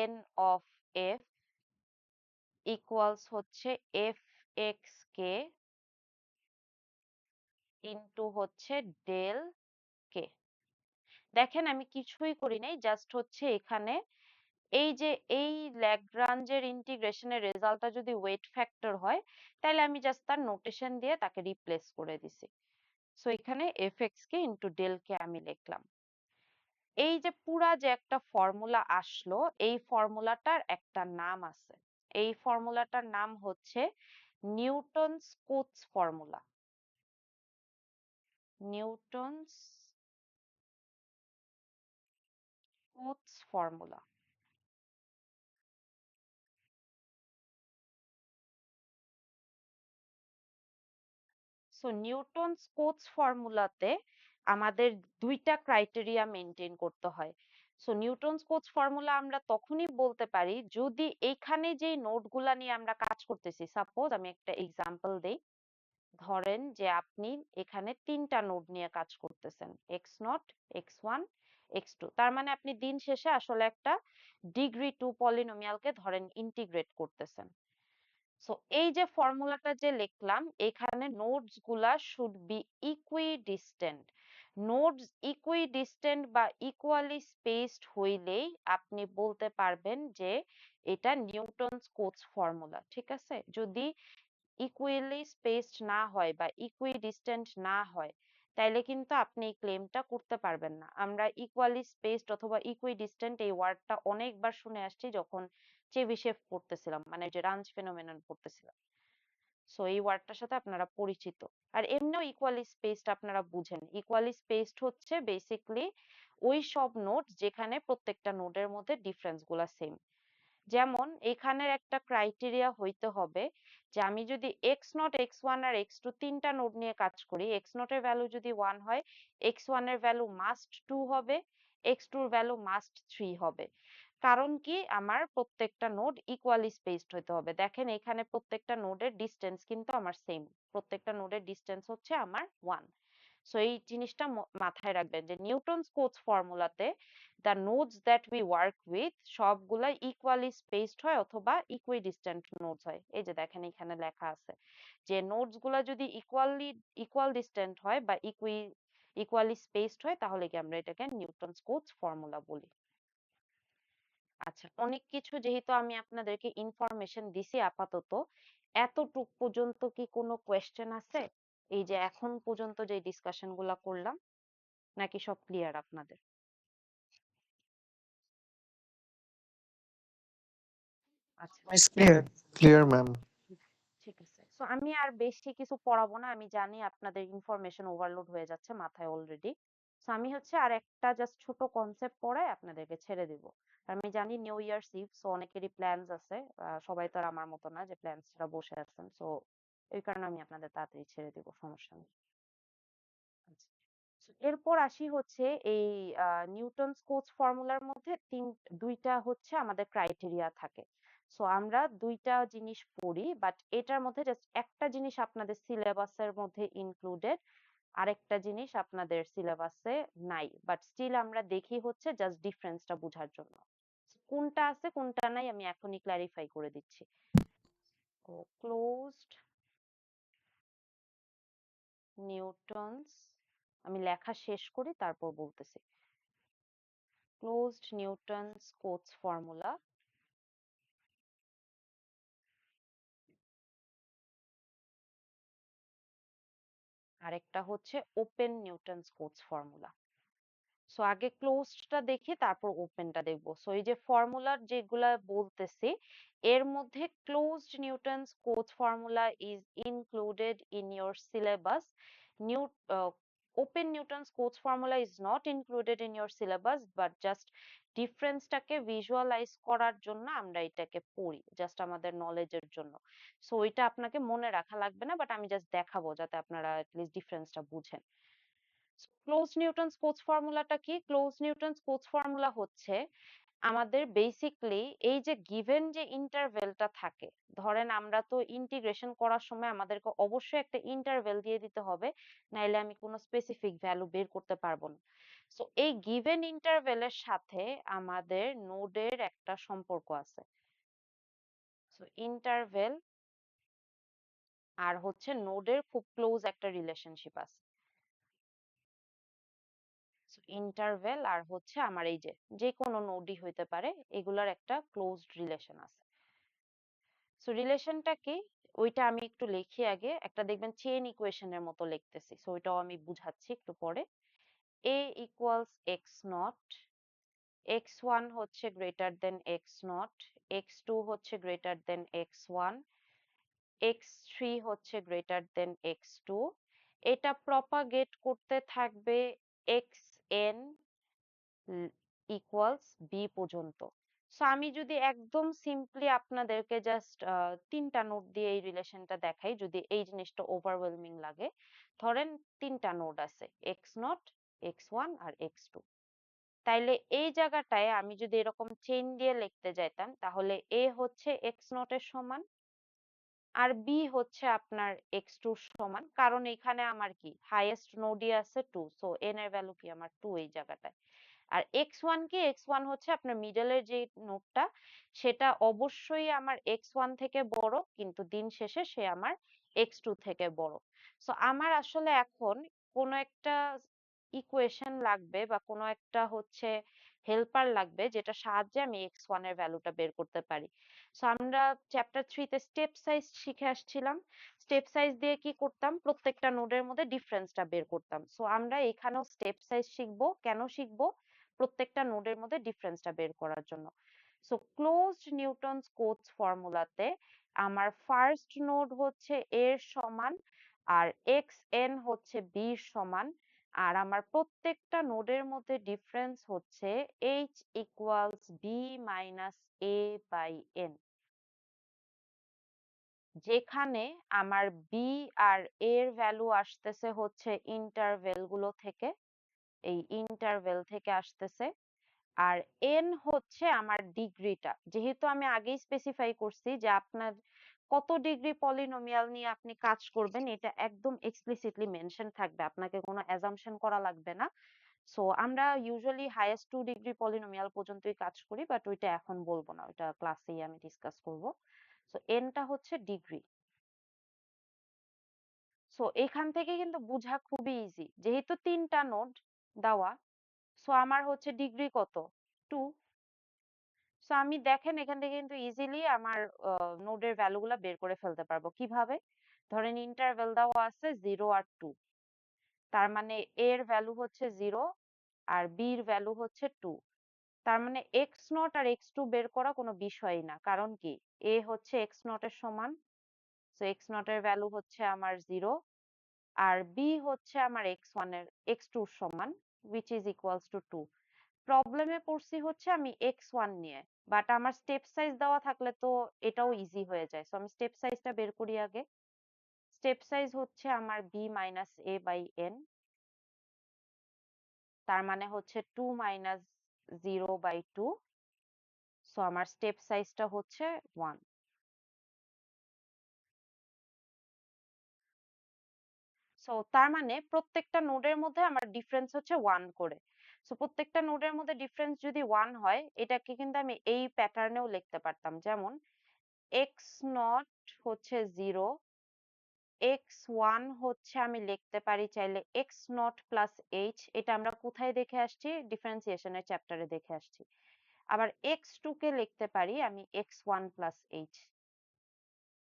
in of f ইকুয়ালস হচ্ছে fxk ইনটু হচ্ছে ডেল কে। দেখেন আমি কিছুই করি নাই, জাস্ট হচ্ছে এখানে এই যে এই ল্যাগ্রাঞ্জের ইন্টিগ্রেশনের রেজাল্টটা যদি ওয়েট ফ্যাক্টর হয়, তাহলে আমি জাস্ট তার নোটেশন দিয়ে তাকে রিপ্লেস করে দিছি। সো এখানে fxk ইনটু ডেল কে আমি লিখলাম। এই যে পুরা যে একটা ফর্মুলা আসলো, এই ফর্মুলাটার একটা নাম আছে। এই ফর্মুলাটার নাম হচ্ছে Newton's Cotes formula. Newton's Cotes formula. So Newton's Cotes ফর্মুলাতে আমাদের দুইটা ক্রাইটেরিয়া মেনটেন করতে হয়। সো নিউটনস কোটস ফর্মুলা আমরা তখনই বলতে পারি যদি এইখানে যে নোটগুলা নিয়ে আমরা কাজ করতেছি, সাপোজ আমি একটা এক্সাম্পল দেই, ধরেন যে আপনি এখানে তিনটা নোড নিয়ে কাজ করতেছেন, x not, x one, x two. তার মানে আপনি দিন শেষে আসলে একটা ডিগ্রি 2 পলিনোমিয়ালকে ধরেন ইন্টিগ্রেট করতেছেন। সো এই যে ফর্মুলাটা যে লিখলাম, এখানে নোডস গুলা শুড বি ইকুইডিস্টেন্ট। নোডস ইকুইডিস্টেন্ট বা ইকুয়ালি স্পেসড হইলেই আপনি বলতে পারবেন যে এটা নিউটনস কোটস ফর্মুলা। ঠিক আছে? যদি ইকুয়ালি স্পেসড না হয় বা ইকুইডিস্টেন্ট না হয়, তাইলে কিন্তু আপনি এই ক্লেমটা করতে পারবেন না। আমরা ইকুয়ালি স্পেসড অথবা ইকুইডিস্টেন্ট এই ওয়ার্ডটা অনেকবার শুনে আসছি যখন চেবিশেভ পড়তেছিলাম, মানে যে রাঞ্জ ফেনোমেনন পড়তেছিলাম। সো এই ওয়ার্ডটার সাথে আপনারা পরিচিত। আর এমনিও ইকুয়ালি স্পেসড আপনারা বুঝেন, ইকুয়ালি স্পেসড হচ্ছে বেসিক্যালি ওই সব নোড যেখানে প্রত্যেকটা নোডের মধ্যে ডিফারেন্স গুলা সেম। যেমন এখানের একটা ক্রাইটেরিয়া হইতে হবে যে আমি যদি x0 x1 আর x2 তিনটা নোড নিয়ে কাজ করি, x0 এর ভ্যালু যদি 1 হয়, x1 এর ভ্যালু মাস্ট 2 হবে, x2 এর ভ্যালু মাস্ট 3 হবে। কারণ কি, আমার প্রত্যেকটা নোড ইকুয়ালি স্পেসড হতে হবে। দেখেন এখানে প্রত্যেকটা নোডের ডিসটেন্স কিন্তু আমার সেম, প্রত্যেকটা নোডের ডিসটেন্স হচ্ছে আমার 1। সো এই জিনিসটা মাথায় রাখবেন যে নিউটনস কোটস ফর্মুলাতে the nodes that we work with সবগুলা equally spaced হয় অথবা equidistant nodes হয়। এই যে দেখেন এখানে লেখা আছে যে নোডস গুলা যদি equal distant হয় বা equally spaced হয় তাহলে কি আমরা এটাকে নিউটনস কোটস ফর্মুলা বলি। আচ্ছা, অনেক কিছু যেহেতু আমি আপনাদেরকে ইনফরমেশন দিছি আপাতত, এতটুক পর্যন্ত কি কোনো কোয়েশ্চেন আছে এই যে এখন পর্যন্ত যে ডিসকাশন গুলা করলাম, নাকি সব ক্লিয়ার আপনাদের? আচ্ছা, It's clear. Clear, ma'am. ঠিক আছে। সো আমি আর বেশি কিছু পড়াবো না, আমি জানি আপনাদের ইনফরমেশন ওভারলোড হয়ে যাচ্ছে মাথায় অলরেডি। সো আমি হচ্ছে আর একটা জাস্ট ছোট কনসেপ্ট পড়ায় আপনাদেরকে ছেড়ে দিব। আমি জানি নিউ ইয়ার্স ইভ, সো অনেকেরই প্ল্যানস আছে, সবাই তো আর আমার মতো না যে প্ল্যানস ছাড়া বসে আছেন। সো এই কারণে আমি আপনাদের তাড়াতাড়ি ছেড়ে দিব, সমস্যা নেই। আচ্ছা, so এরপর আসি হচ্ছে এই নিউটনস কোটস ফর্মুলার মধ্যে দুইটা হচ্ছে আমাদের ক্রাইটেরিয়া থাকে। সো আমরা দুইটা জিনিস পড়ি, বাট এটার মধ্যে জাস্ট একটা জিনিস আপনাদের সিলেবাসের মধ্যে ইনক্লুডেড, আরেকটা জিনিস আপনাদের সিলেবাসে নাই, বাট স্টিল আমরা দেখি হচ্ছে জাস্ট ডিফারেন্সটা বোঝার জন্য। কোনটা আছে কোনটা নাই আমি এখনই ক্ল্যারিফাই করে দিচ্ছি। ও ক্লোজড নিউটনস, আমি লেখা শেষ করি তারপর বলতেছি। closed Newton's Cotes formula, আরেকটা হচ্ছে open Newton's Cotes formula. So আগে ক্লোজডটা দেখি তারপর ওপেনটা দেখবো। সো এই যে ফর্মুলার যেগুলা বলতেছি এর মধ্যে closed Newton's Cotes formula is included in your syllabus. New open Newton's Cotes formula is not included in your syllabus, but just ডিফারেন্সটাকে ভিজুয়ালাইজ করার জন্য আমরা এটাকে পড়ি, জাস্ট আমাদের নলেজের জন্য। সো এটা আপনাকে মনে রাখা লাগবে না, বাট আমি জাস্ট দেখাবো যাতে আপনারা অ্যাটলিস্ট ডিফারেন্সটা বুঝেন। ক্লোজ নিউটনস কোটস ফর্মুলাটা কি? ক্লোজ নিউটনস কোটস ফর্মুলা হচ্ছে আমাদের বেসিকলি এই যে গিভেন যে ইন্টারভেলটা থাকে, ধরেন আমরা তো ইন্টিগ্রেশন করার সময় আমাদেরকে অবশ্যই একটা ইন্টারভেল দিয়ে দিতে হবে, নাইলে আমি কোনো স্পেসিফিক ভ্যালু বের করতে পারবো না। সো এই গিভেন ইন্টারভেলের সাথে আমাদের নোডের একটা সম্পর্ক আছে। সো ইন্টারভেল আর হচ্ছে নোডের খুব ক্লোজ একটা রিলেশনশিপ আছে। ইন্টারভেল আর হচ্ছে আমার এই যে কোনো নোডই হইতে পারে, এগুলার একটা ক্লোজড রিলেশন আছে। সো রিলেশনটা কি ওইটা আমি একটু লিখি আগে, একটা দেখবেন চেইন ইকুয়েশনের মতো লিখতেছি, সো ওইটাও আমি বুঝাচ্ছি একটু পরে। a equals x not, x1 হচ্ছে greater than x not, x2 হচ্ছে গ্রেটার দেন x1, x3 হচ্ছে গ্রেটার দেন x2। এটা প্রপাগেট করতে থাকবে xn ইকুয়ালস বি পর্যন্ত। সো আমি যদি একদম সিম্পলি আপনাদেরকে জাস্ট তিনটা নোড দিয়ে এই রিলেশনটা দেখাই, যদি এই জিনিসটা ওভারওয়েলমিং লাগে, ধরেন তিনটা নোড আছে এক্স নট, এক্স ওয়ান আর এক্স টু। তাইলে এই জায়গাটায় আমি যদি এরকম চেইন দিয়ে লিখতে যাইতাম তাহলে এ হচ্ছে এক্স নট এর সমান, আর বি হচ্ছে আপনার এক্স টু সমান, কারণ এখানে আমার কি হাইয়েস্ট নোডই আছে টু, সো এন এর ভ্যালু কি আমার টু এই জায়গাটায়। আর এক্স ওয়ান কি, এক্স ওয়ান হচ্ছে আপনার মিডলের যে নোডটা, সেটা অবশ্যই আমার এক্স ওয়ান থেকে বড়, কিন্তু দিন শেষে সে আমার এক্স টু থেকে বড়। সো আমার আসলে এখন কোনো একটা ইকুয়েশন লাগবে বা কোনো একটা হচ্ছে হেল্পার লাগবে যেটা সাহায্যে আমি এক্স ওয়ান এর ভ্যালুটা বের করতে পারি। সো আমরা চ্যাপ্টার 3 তে স্টেপ সাইজ শিখে আসছিলাম। স্টেপ সাইজ দিয়ে কি করতাম, প্রত্যেকটা নোডের মধ্যে ডিফারেন্সটা বের করতাম। সো আমরা এখানেও স্টেপ সাইজ শিখবো। কেন শিখবো? প্রত্যেকটা নোডের মধ্যে ডিফারেন্সটা বের করার জন্য। সো ক্লোজড নিউটনস কোটস ফর্মুলাতে আমার ফার্স্ট নোড হচ্ছে এর সমান আর এক্স এন হচ্ছে বি সমান, আর আমার প্রত্যেকটা নোডের মধ্যে ডিফারেন্স হচ্ছে h equals b minus a by n, যেখানে আমার b আর a এর ভ্যালু আসতেছে হচ্ছে ইন্টারভেল গুলো থেকে, এই ইন্টারভেল থেকে আসতেছে। আর n হচ্ছে আমার ডিগ্রিটা, যেহেতু আমি আগেই স্পেসিফাই করছি যে আপনার কত ডিগ্রি পলিনোমিয়াল নিয়ে আপনি কাজ করবেন এটা একদম এক্সপ্লিসিটলি মেনশন থাকবে, আপনাকে কোনো অ্যাজাম্পশন করা লাগবে না। সো আমরা ইউজুয়ালি হাইয়েস্ট 2 ডিগ্রি পলিনোমিয়াল পর্যন্তই কাজ করি, বাট ওইটা এখন বলবো না, ওইটা ক্লাসেই আমি ডিসকাস করব। সো এনটা হচ্ছে ডিগ্রি। সো এখান থেকে কিন্তু বোঝা খুবই ইজি, যেহেতু 3টা নোড দেওয়া, সো আমার হচ্ছে ডিগ্রি কত 2। সো আমি দেখেন এখান থেকে কিন্তু ইজিলি আমার নোডের ভ্যালুগুলা বের করে ফেলতে পারবো। কিভাবে? ধরেন ইন্টারভেল দেওয়া আছে 0 আর 2, তার মানে a এর ভ্যালু হচ্ছে 0 আর b এর ভ্যালু হচ্ছে 2। তার মানে এক্স নট আর এক্স টু বের করা কোনো বিষয়ই না, কারণ কি a হচ্ছে এক্স নট এর সমান, তো এক্স নট এর ভ্যালু হচ্ছে আমার 0 আর b হচ্ছে আমার এক্স ওয়ান এর এক্স টু সমান, which is equals to 2। প্রবলেমে পড়ছি হচ্ছে আমি এক্স ওয়ান নিয়ে, বাট আমার স্টেপ সাইজ দেওয়া থাকলে তো এটাও ইজি হয়ে যায়। সো আমি স্টেপ সাইজটা বের করি আগে। স্টেপ সাইজ হচ্ছে আমার b minus a by n, তার মানে হচ্ছে 2 মাইনাস 0 বাই 2। সো আমার স্টেপ সাইজটা হচ্ছে 1। সো তার মানে প্রত্যেকটা নোডের মধ্যে আমার ডিফারেন্স হচ্ছে 1 করে। সো প্রত্যেকটা নোডের মধ্যে ডিফারেন্স যদি 1 হয়, এটাকে কিন্তু আমি এই প্যাটার্নেও লিখতে পারতাম, যেমন এক্স নট হচ্ছে 0, এক্স ওয়ান হচ্ছে আমি লিখতে পারি চাইলে এক্স নট প্লাস এইচ, এটা আমরা কোথায় দেখে আসছি? ডিফারেন্সিয়েশনের চ্যাপ্টারে দেখে আসছি। আবার এক্স টু কে লিখতে পারি আমি এক্স ওয়ান প্লাস এইচ।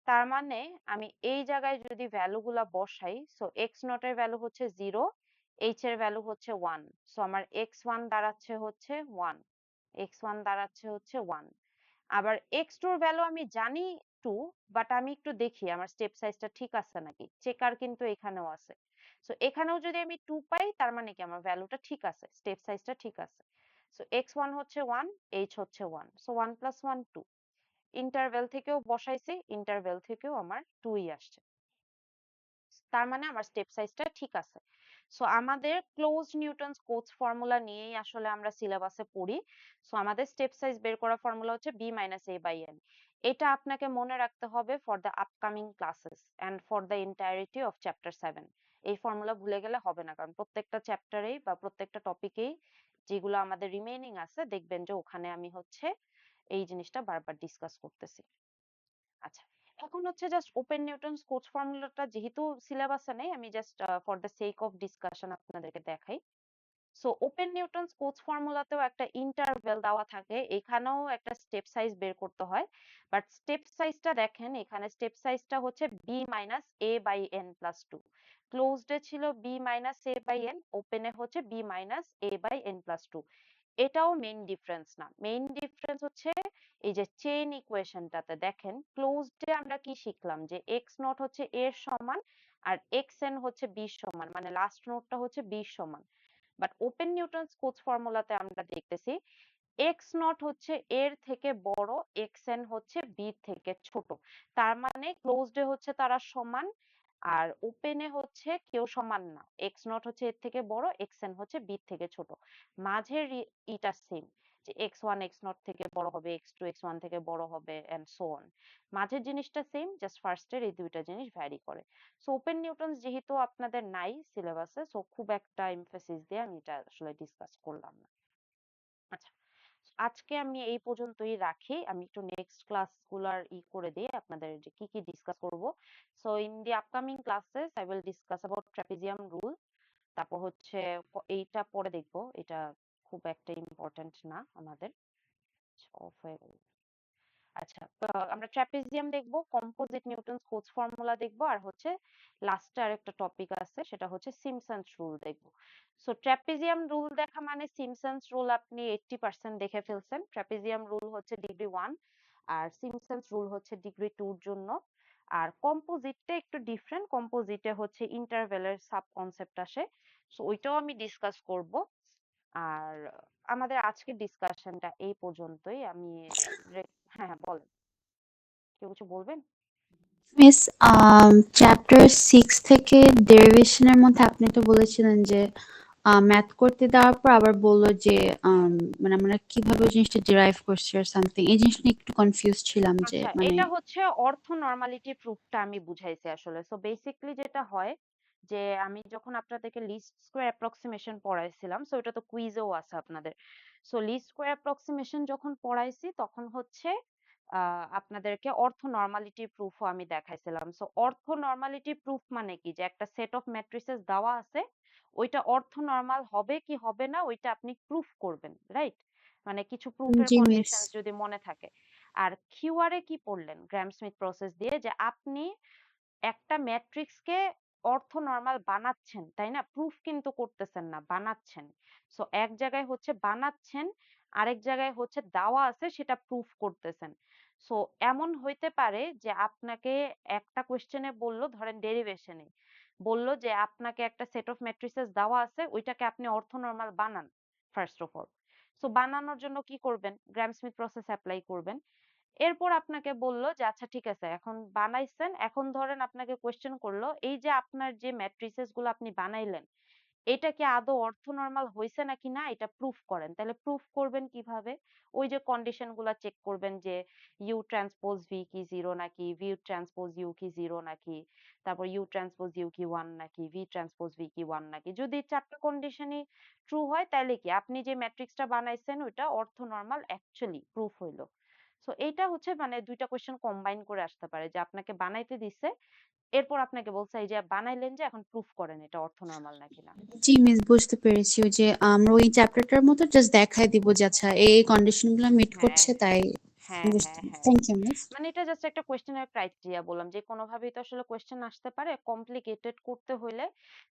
তার মানে আমি এই জায়গায় যদি ভ্যালুগুলা বসাই, সো এক্স নট এর ভ্যালু হচ্ছে 0, এইচ এর ভ্যালু হচ্ছে 1। সো আমার এক্স ওয়ান দাঁড়াচ্ছে হচ্ছে 1, এক্স ওয়ান দাঁড়াচ্ছে হচ্ছে 1। আবার এক্স টু এর ভ্যালু আমি জানি 2, বাট আমি একটু দেখি আমার স্টেপ সাইজটা ঠিক আছে নাকি, চেকার কিন্তু এখানেও আছে। সো এখানেও যদি আমি 2 পাই, তার মানে কি আমার ভ্যালুটা ঠিক আছে, স্টেপ সাইজটা ঠিক আছে। সো এক্স ওয়ান হচ্ছে 1, এইচ হচ্ছে 1, সো 1 প্লাস 1 2। ইন্টারভেল থেকেও বসাইছি, ইন্টারভেল থেকেও আমার 2ই আসছে, তার মানে আমার স্টেপ সাইজটা ঠিক আছে। সো আমাদের ক্লোজড নিউটনস কোটস ফর্মুলা নিয়েই আসলে আমরা সিলেবাসে পড়ি। সো আমাদের স্টেপ সাইজ বের করার ফর্মুলা হচ্ছে b minus a by n। এটা আপনাকে মনে রাখতে হবে for the upcoming classes and for the entirety of chapter 7। এই ফর্মুলা ভুলে গেলে হবে না, কারণ প্রত্যেকটা চ্যাপ্টারেই বা প্রত্যেকটা টপিকেই যেগুলো আমাদের রিমেইনিং আছে, দেখবেন যে ওখানে আমি হচ্ছে এই জিনিসটা বারবার ডিসকাস করতেছি। আচ্ছা, এখন হচ্ছে জাস্ট ওপেন নিউটনস কোটস ফর্মুলাটা যেহেতু সিলেবাসে নেই, আমি just for the sake of discussion আপনাদেরকে দেখাই। সো ওপেন নিউটনস কোটস ফর্মুলাতেও একটা ইন্টারভেল দেওয়া থাকে, এখানেও একটা স্টেপ সাইজ বের করতে হয়, বাট স্টেপ সাইজটা দেখেন, এখানে স্টেপ সাইজটা হচ্ছে b minus a by n plus 2। ক্লোজডে ছিল b minus a by n, ওপেনে হচ্ছে b minus a by n plus 2। এটাও মেইন ডিফারেন্স না, মেইন ডিফারেন্স হচ্ছে এই যে চেইন ইকুয়েশনটাতে দেখেন, ক্লোজডে আমরা কি শিখলাম যে এক্স নট হচ্ছে a এর সমান আর এক্স এন হচ্ছে b এর সমান, মানে লাস্ট নোটটা হচ্ছে b এর সমান। বাট ওপেন নিউটনস কোটস ফর্মুলাতে আমরা দেখতেছি এক্স নট হচ্ছে এর থেকে বড়, এক্স এন হচ্ছে বি থেকে ছোট। তার মানে ক্লোজডে হচ্ছে তারা সমান, আর ওপেনে হচ্ছে কেউ সমান না, এক্স নট হচ্ছে এর থেকে বড়, এক্স এন হচ্ছে বি থেকে ছোট। মাঝের ইটা সেম, যে এক্স ওয়ান এক্স নট থেকে বড় হবে, এক্স টু এক্স ওয়ান থেকে বড় হবে, এন্ড সো অন। মাঝের জিনিসটা সেম, জাস্ট ফার্স্টের এই দুইটা জিনিস ভ্যারি করে। সো ওপেন নিউটনস যেহেতু আপনাদের নাই সিলেবাসে, সো খুব একটা এমফাসিস দিয়ে আমি এটা আসলে ডিসকাস করলাম না। আচ্ছা, আজকে আমি এই পর্যন্তই রাখি, আমি একটু নেক্সট ক্লাস গুলার করে দিই আপনাদের যে কি কি ডিসকাস করব। So in the upcoming classes I will discuss about trapezium rule, তারপর হচ্ছে এইটা পরে দেখবো, এটা খুব একটা ইম্পর্টেন্ট না আমাদের। অফ হয়ে গেল। আচ্ছা, আমরা ট্রাপিজিয়াম দেখবো, কম্পোজিট নিউটনস কোটস ফর্মুলা দেখবো, আর হচ্ছে লাস্টে আরেকটা টপিক আছে সেটা হচ্ছে সিমসন্স রুল দেখবো। সো ট্রাপিজিয়াম রুল দেখা মানে সিমসন্স রুল আপনি 80% দেখে ফেলছেন। ট্রাপিজিয়াম রুল হচ্ছে ডিগ্রি 1 আর সিমসন্স রুল হচ্ছে ডিগ্রি 2 এর জন্য। আর কম্পোজিটটা একটু ডিফারেন্ট। কম্পোজিটে হচ্ছে ইন্টারভ্যালের সাব কনসেপ্ট আসে। সো ওইটাও আমি ডিসকাস করব। আর আমাদের আজকের ডিসকাশনটা এই পর্যন্তই। আমি হ্যাঁ, হ্যাঁ বলেন। কেউ কিছু বলবেন? মিস চ্যাপ্টার 6 থেকে ডেরিভেশনের মধ্যে আপনি তো বলেছিলেন যে ম্যাথ করতে দেওয়ার পর আবার বললো যে মানে আমরা কিভাবে ওই জিনিসটা ডিরাইভ করছি আর সামথিং, এই জিনিসটা নিয়ে একটু কনফিউজ ছিলাম যে আচ্ছা, মানে এটা হচ্ছে অর্থ নরমালিটি প্রুফটা আমি বুঝাইছি আসলে। সো বেসিক্যালি যেটা হয় যে আমি যখন আপনাদেরকে লিস্ট স্কোয়ার অ্যাপ্রক্সিমেশন পড়াইছিলাম, সো এটা তো কুইজেও আছে আপনাদের। সো লিস্ট স্কোয়ার অ্যাপ্রক্সিমেশন যখন পড়াইছি তখন হচ্ছে আপনাদেরকে অর্থ নরমালিটি প্রুফও আমি দেখাইছিলাম। সো অর্থ নরমালিটি প্রুফ মানে কি, যে একটা সেট অফ ম্যাট্রিসেস দেওয়া আছে, ওইটা অর্থ নরমাল হবে কি হবে না ওইটা আপনি প্রুফ করবেন, রাইট? মানে কিছু প্রুফের জি মিস। কন্ডিশন যদি মনে থাকে। আর কিউআরএ কি পড়লেন গ্রাম স্মিথ প্রসেস দিয়ে, যে আপনি একটা ম্যাট্রিক্সকে অর্থ নরমাল বানাচ্ছেন, তাই না? প্রুফ কিন্তু করতেছেন না, বানাচ্ছেন। সো এক জায়গায় হচ্ছে বানাচ্ছেন, আরেক জায়গায় হচ্ছে দেওয়া আছে সেটা প্রুফ করতেছেন। সো এমন হইতে পারে যে আপনাকে একটা কোশ্চেনে বললো, ধরেন ডেরিভেশনে বললো যে আপনাকে একটা সেট অফ ম্যাট্রিসেস দেওয়া আছে, ওইটাকে আপনি অর্থ নরমাল বানান ফার্স্ট অফ অল। সো বানানোর জন্য কি করবেন? গ্রাম স্মিথ প্রসেস অ্যাপ্লাই করবেন। এরপর আপনাকে বলল যে আচ্ছা ঠিক আছে, এখন বানাইছেন, এখন ধরেন আপনাকে কোয়েশ্চেন করলো এই যে আপনার যে ম্যাট্রিসেস গুলো আপনি বানাইলেন, এটা কি আদৌ অর্থ নরমাল হয়েছে নাকি না এটা প্রুফ করেন। তাহলে প্রুফ করবেন কিভাবে? ওই যে কন্ডিশন গুলা চেক করবেন যে ইউ ট্রান্সপোজ ভি কি জিরো নাকি, ভি ট্রান্সপোজ ইউ কি জিরো নাকি, তারপর ইউ ট্রান্সপোজ ইউ কি ওয়ান নাকি, ভি ট্রান্সপোজ ভি কি ওয়ান নাকি। যদি চারটা কন্ডিশনই ট্রু হয় তাহলে কি আপনি যে ম্যাট্রিক্সটা বানাইছেন ওইটা অর্থ নরমাল অ্যাকচুয়ালি প্রুফ হইলো। সো এইটা হচ্ছে মানে দুইটা কোয়েশ্চেন কম্বাইন করে আসতে পারে, যে আপনাকে বানাইতে দিছে, এরপর আপনাকে বলছে এই যে বানাইলেন, যে এখন প্রুফ করেন এটা অর্থ নরমাল নাকি না। জি মিস, বুঝতে পেরেছি। ওই যে আমরা ওই চ্যাপ্টারটার মতো জাস্ট দেখাই দিব যে আচ্ছা এই কন্ডিশন গুলো মিট হ্যাঁ, করছে, তাই হ্যাঁ, বুঝতে। হ্যাঁ, হ্যাঁ। Thank you miss. মানে এটা জাস্ট একটা কোয়েশ্চেনের ক্রাইটেরিয়া বললাম, যে কোনোভাবেই তো আসলে কোয়েশ্চেন আসতে পারে। কমপ্লিকেটেড করতে হলে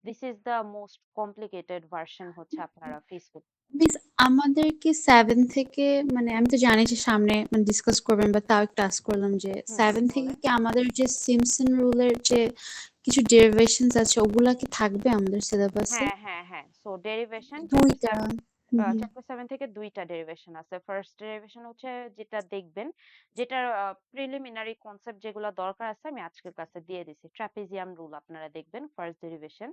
this is the most complicated version হচ্ছে আপনারা ফেস করতে। মিস আমাদের কি 7 থেকে, মানে আমি তো জানি যে সামনে মানে ডিসকাস করবেন, বা তাও একটু আস্ক করলাম যে 7 থেকে বলেন। কি আমাদের যে সিম্পসন রুলের যে কিছু ডেরিভেশনস আছে ওগুলা কি থাকবে আমাদের সিলেবাসে? হ্যাঁ, হ্যাঁ, হ্যাঁ। সো ডেরিভেশন দুইটা। হুম হুম। চ্যাপ্টার 7 থেকে দুইটা ডেরিভেশন আছে। ফার্স্ট ডেরিভেশন হচ্ছে যেটা দেখবেন, যেটার প্রিলিমিনারি কনসেপ্ট যেগুলো দরকার আছে আমি আজকের ক্লাসে দিয়ে দিছি। ট্রাপিজিয়াম রুল আপনারা দেখবেন ফার্স্ট ডেরিভেশন।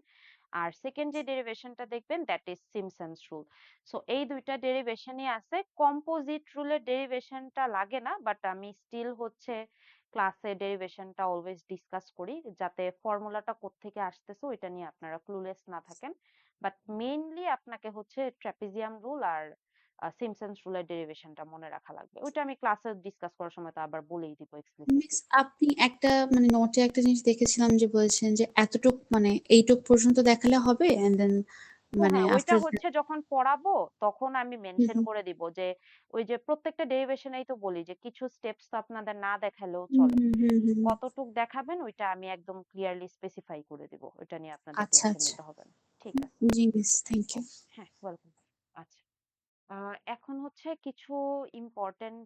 আর সেকেন্ড যে ডেরিভেশনটা দেখবেন that is Simpson's rule. So এই দুইটা ডেরিভেশনই আছে। কম্পোজিট রুলের ডেরিভেশনটা লাগে না, বাট আমি স্টিল হচ্ছে ক্লাসে ডেরিভেশনটা অলওয়েজ ডিসকাস করি, যাতে ফর্মুলাটা কোত্থেকে আসতেছে ওইটা নিয়ে আপনারা ক্লুলেস না থাকেন। বাট মেইনলি আপনাকে হচ্ছে ট্রাপিজিয়াম রুল আর সিমপসন্স রুলের ডেরিভেশনটা মনে রাখা লাগবে। ওইটা আমি ক্লাসে ডিসকাস করার সময় তো আবার বলেই দিব মিস এক্সপ্লিসিটলি। আপনি একটা মানে নোটে একটা জিনিস দেখেছিলাম যে বলেছেন যে এতটুক মানে এইটুক পর্যন্ত দেখালে হবে, এন্ড দেন ও মানে হ্যাঁ, ওইটা আফটার। হচ্ছে যখন পড়াবো তখন আমি হুম মেনশন হুম করে দিব যে ওই যে প্রত্যেকটা ডেরিভেশনেই তো বলি যে কিছু স্টেপস তো আপনাদের না দেখালেও হুম চলে। হুম হুম হুম। কতটুক দেখাবেন ওইটা আমি একদম ক্লিয়ারলি স্পেসিফাই করে দিব। ওইটা নিয়ে আপনাদের আচ্ছা টেনশন আচ্ছা। নিতে হবে না। ঠিক আছে। জি মিস, থ্যাংক ও ইউ। হ্যাঁ, ওয়েলকাম। আচ্ছা, এখন হচ্ছে কিছু ইম্পর্টেন্ট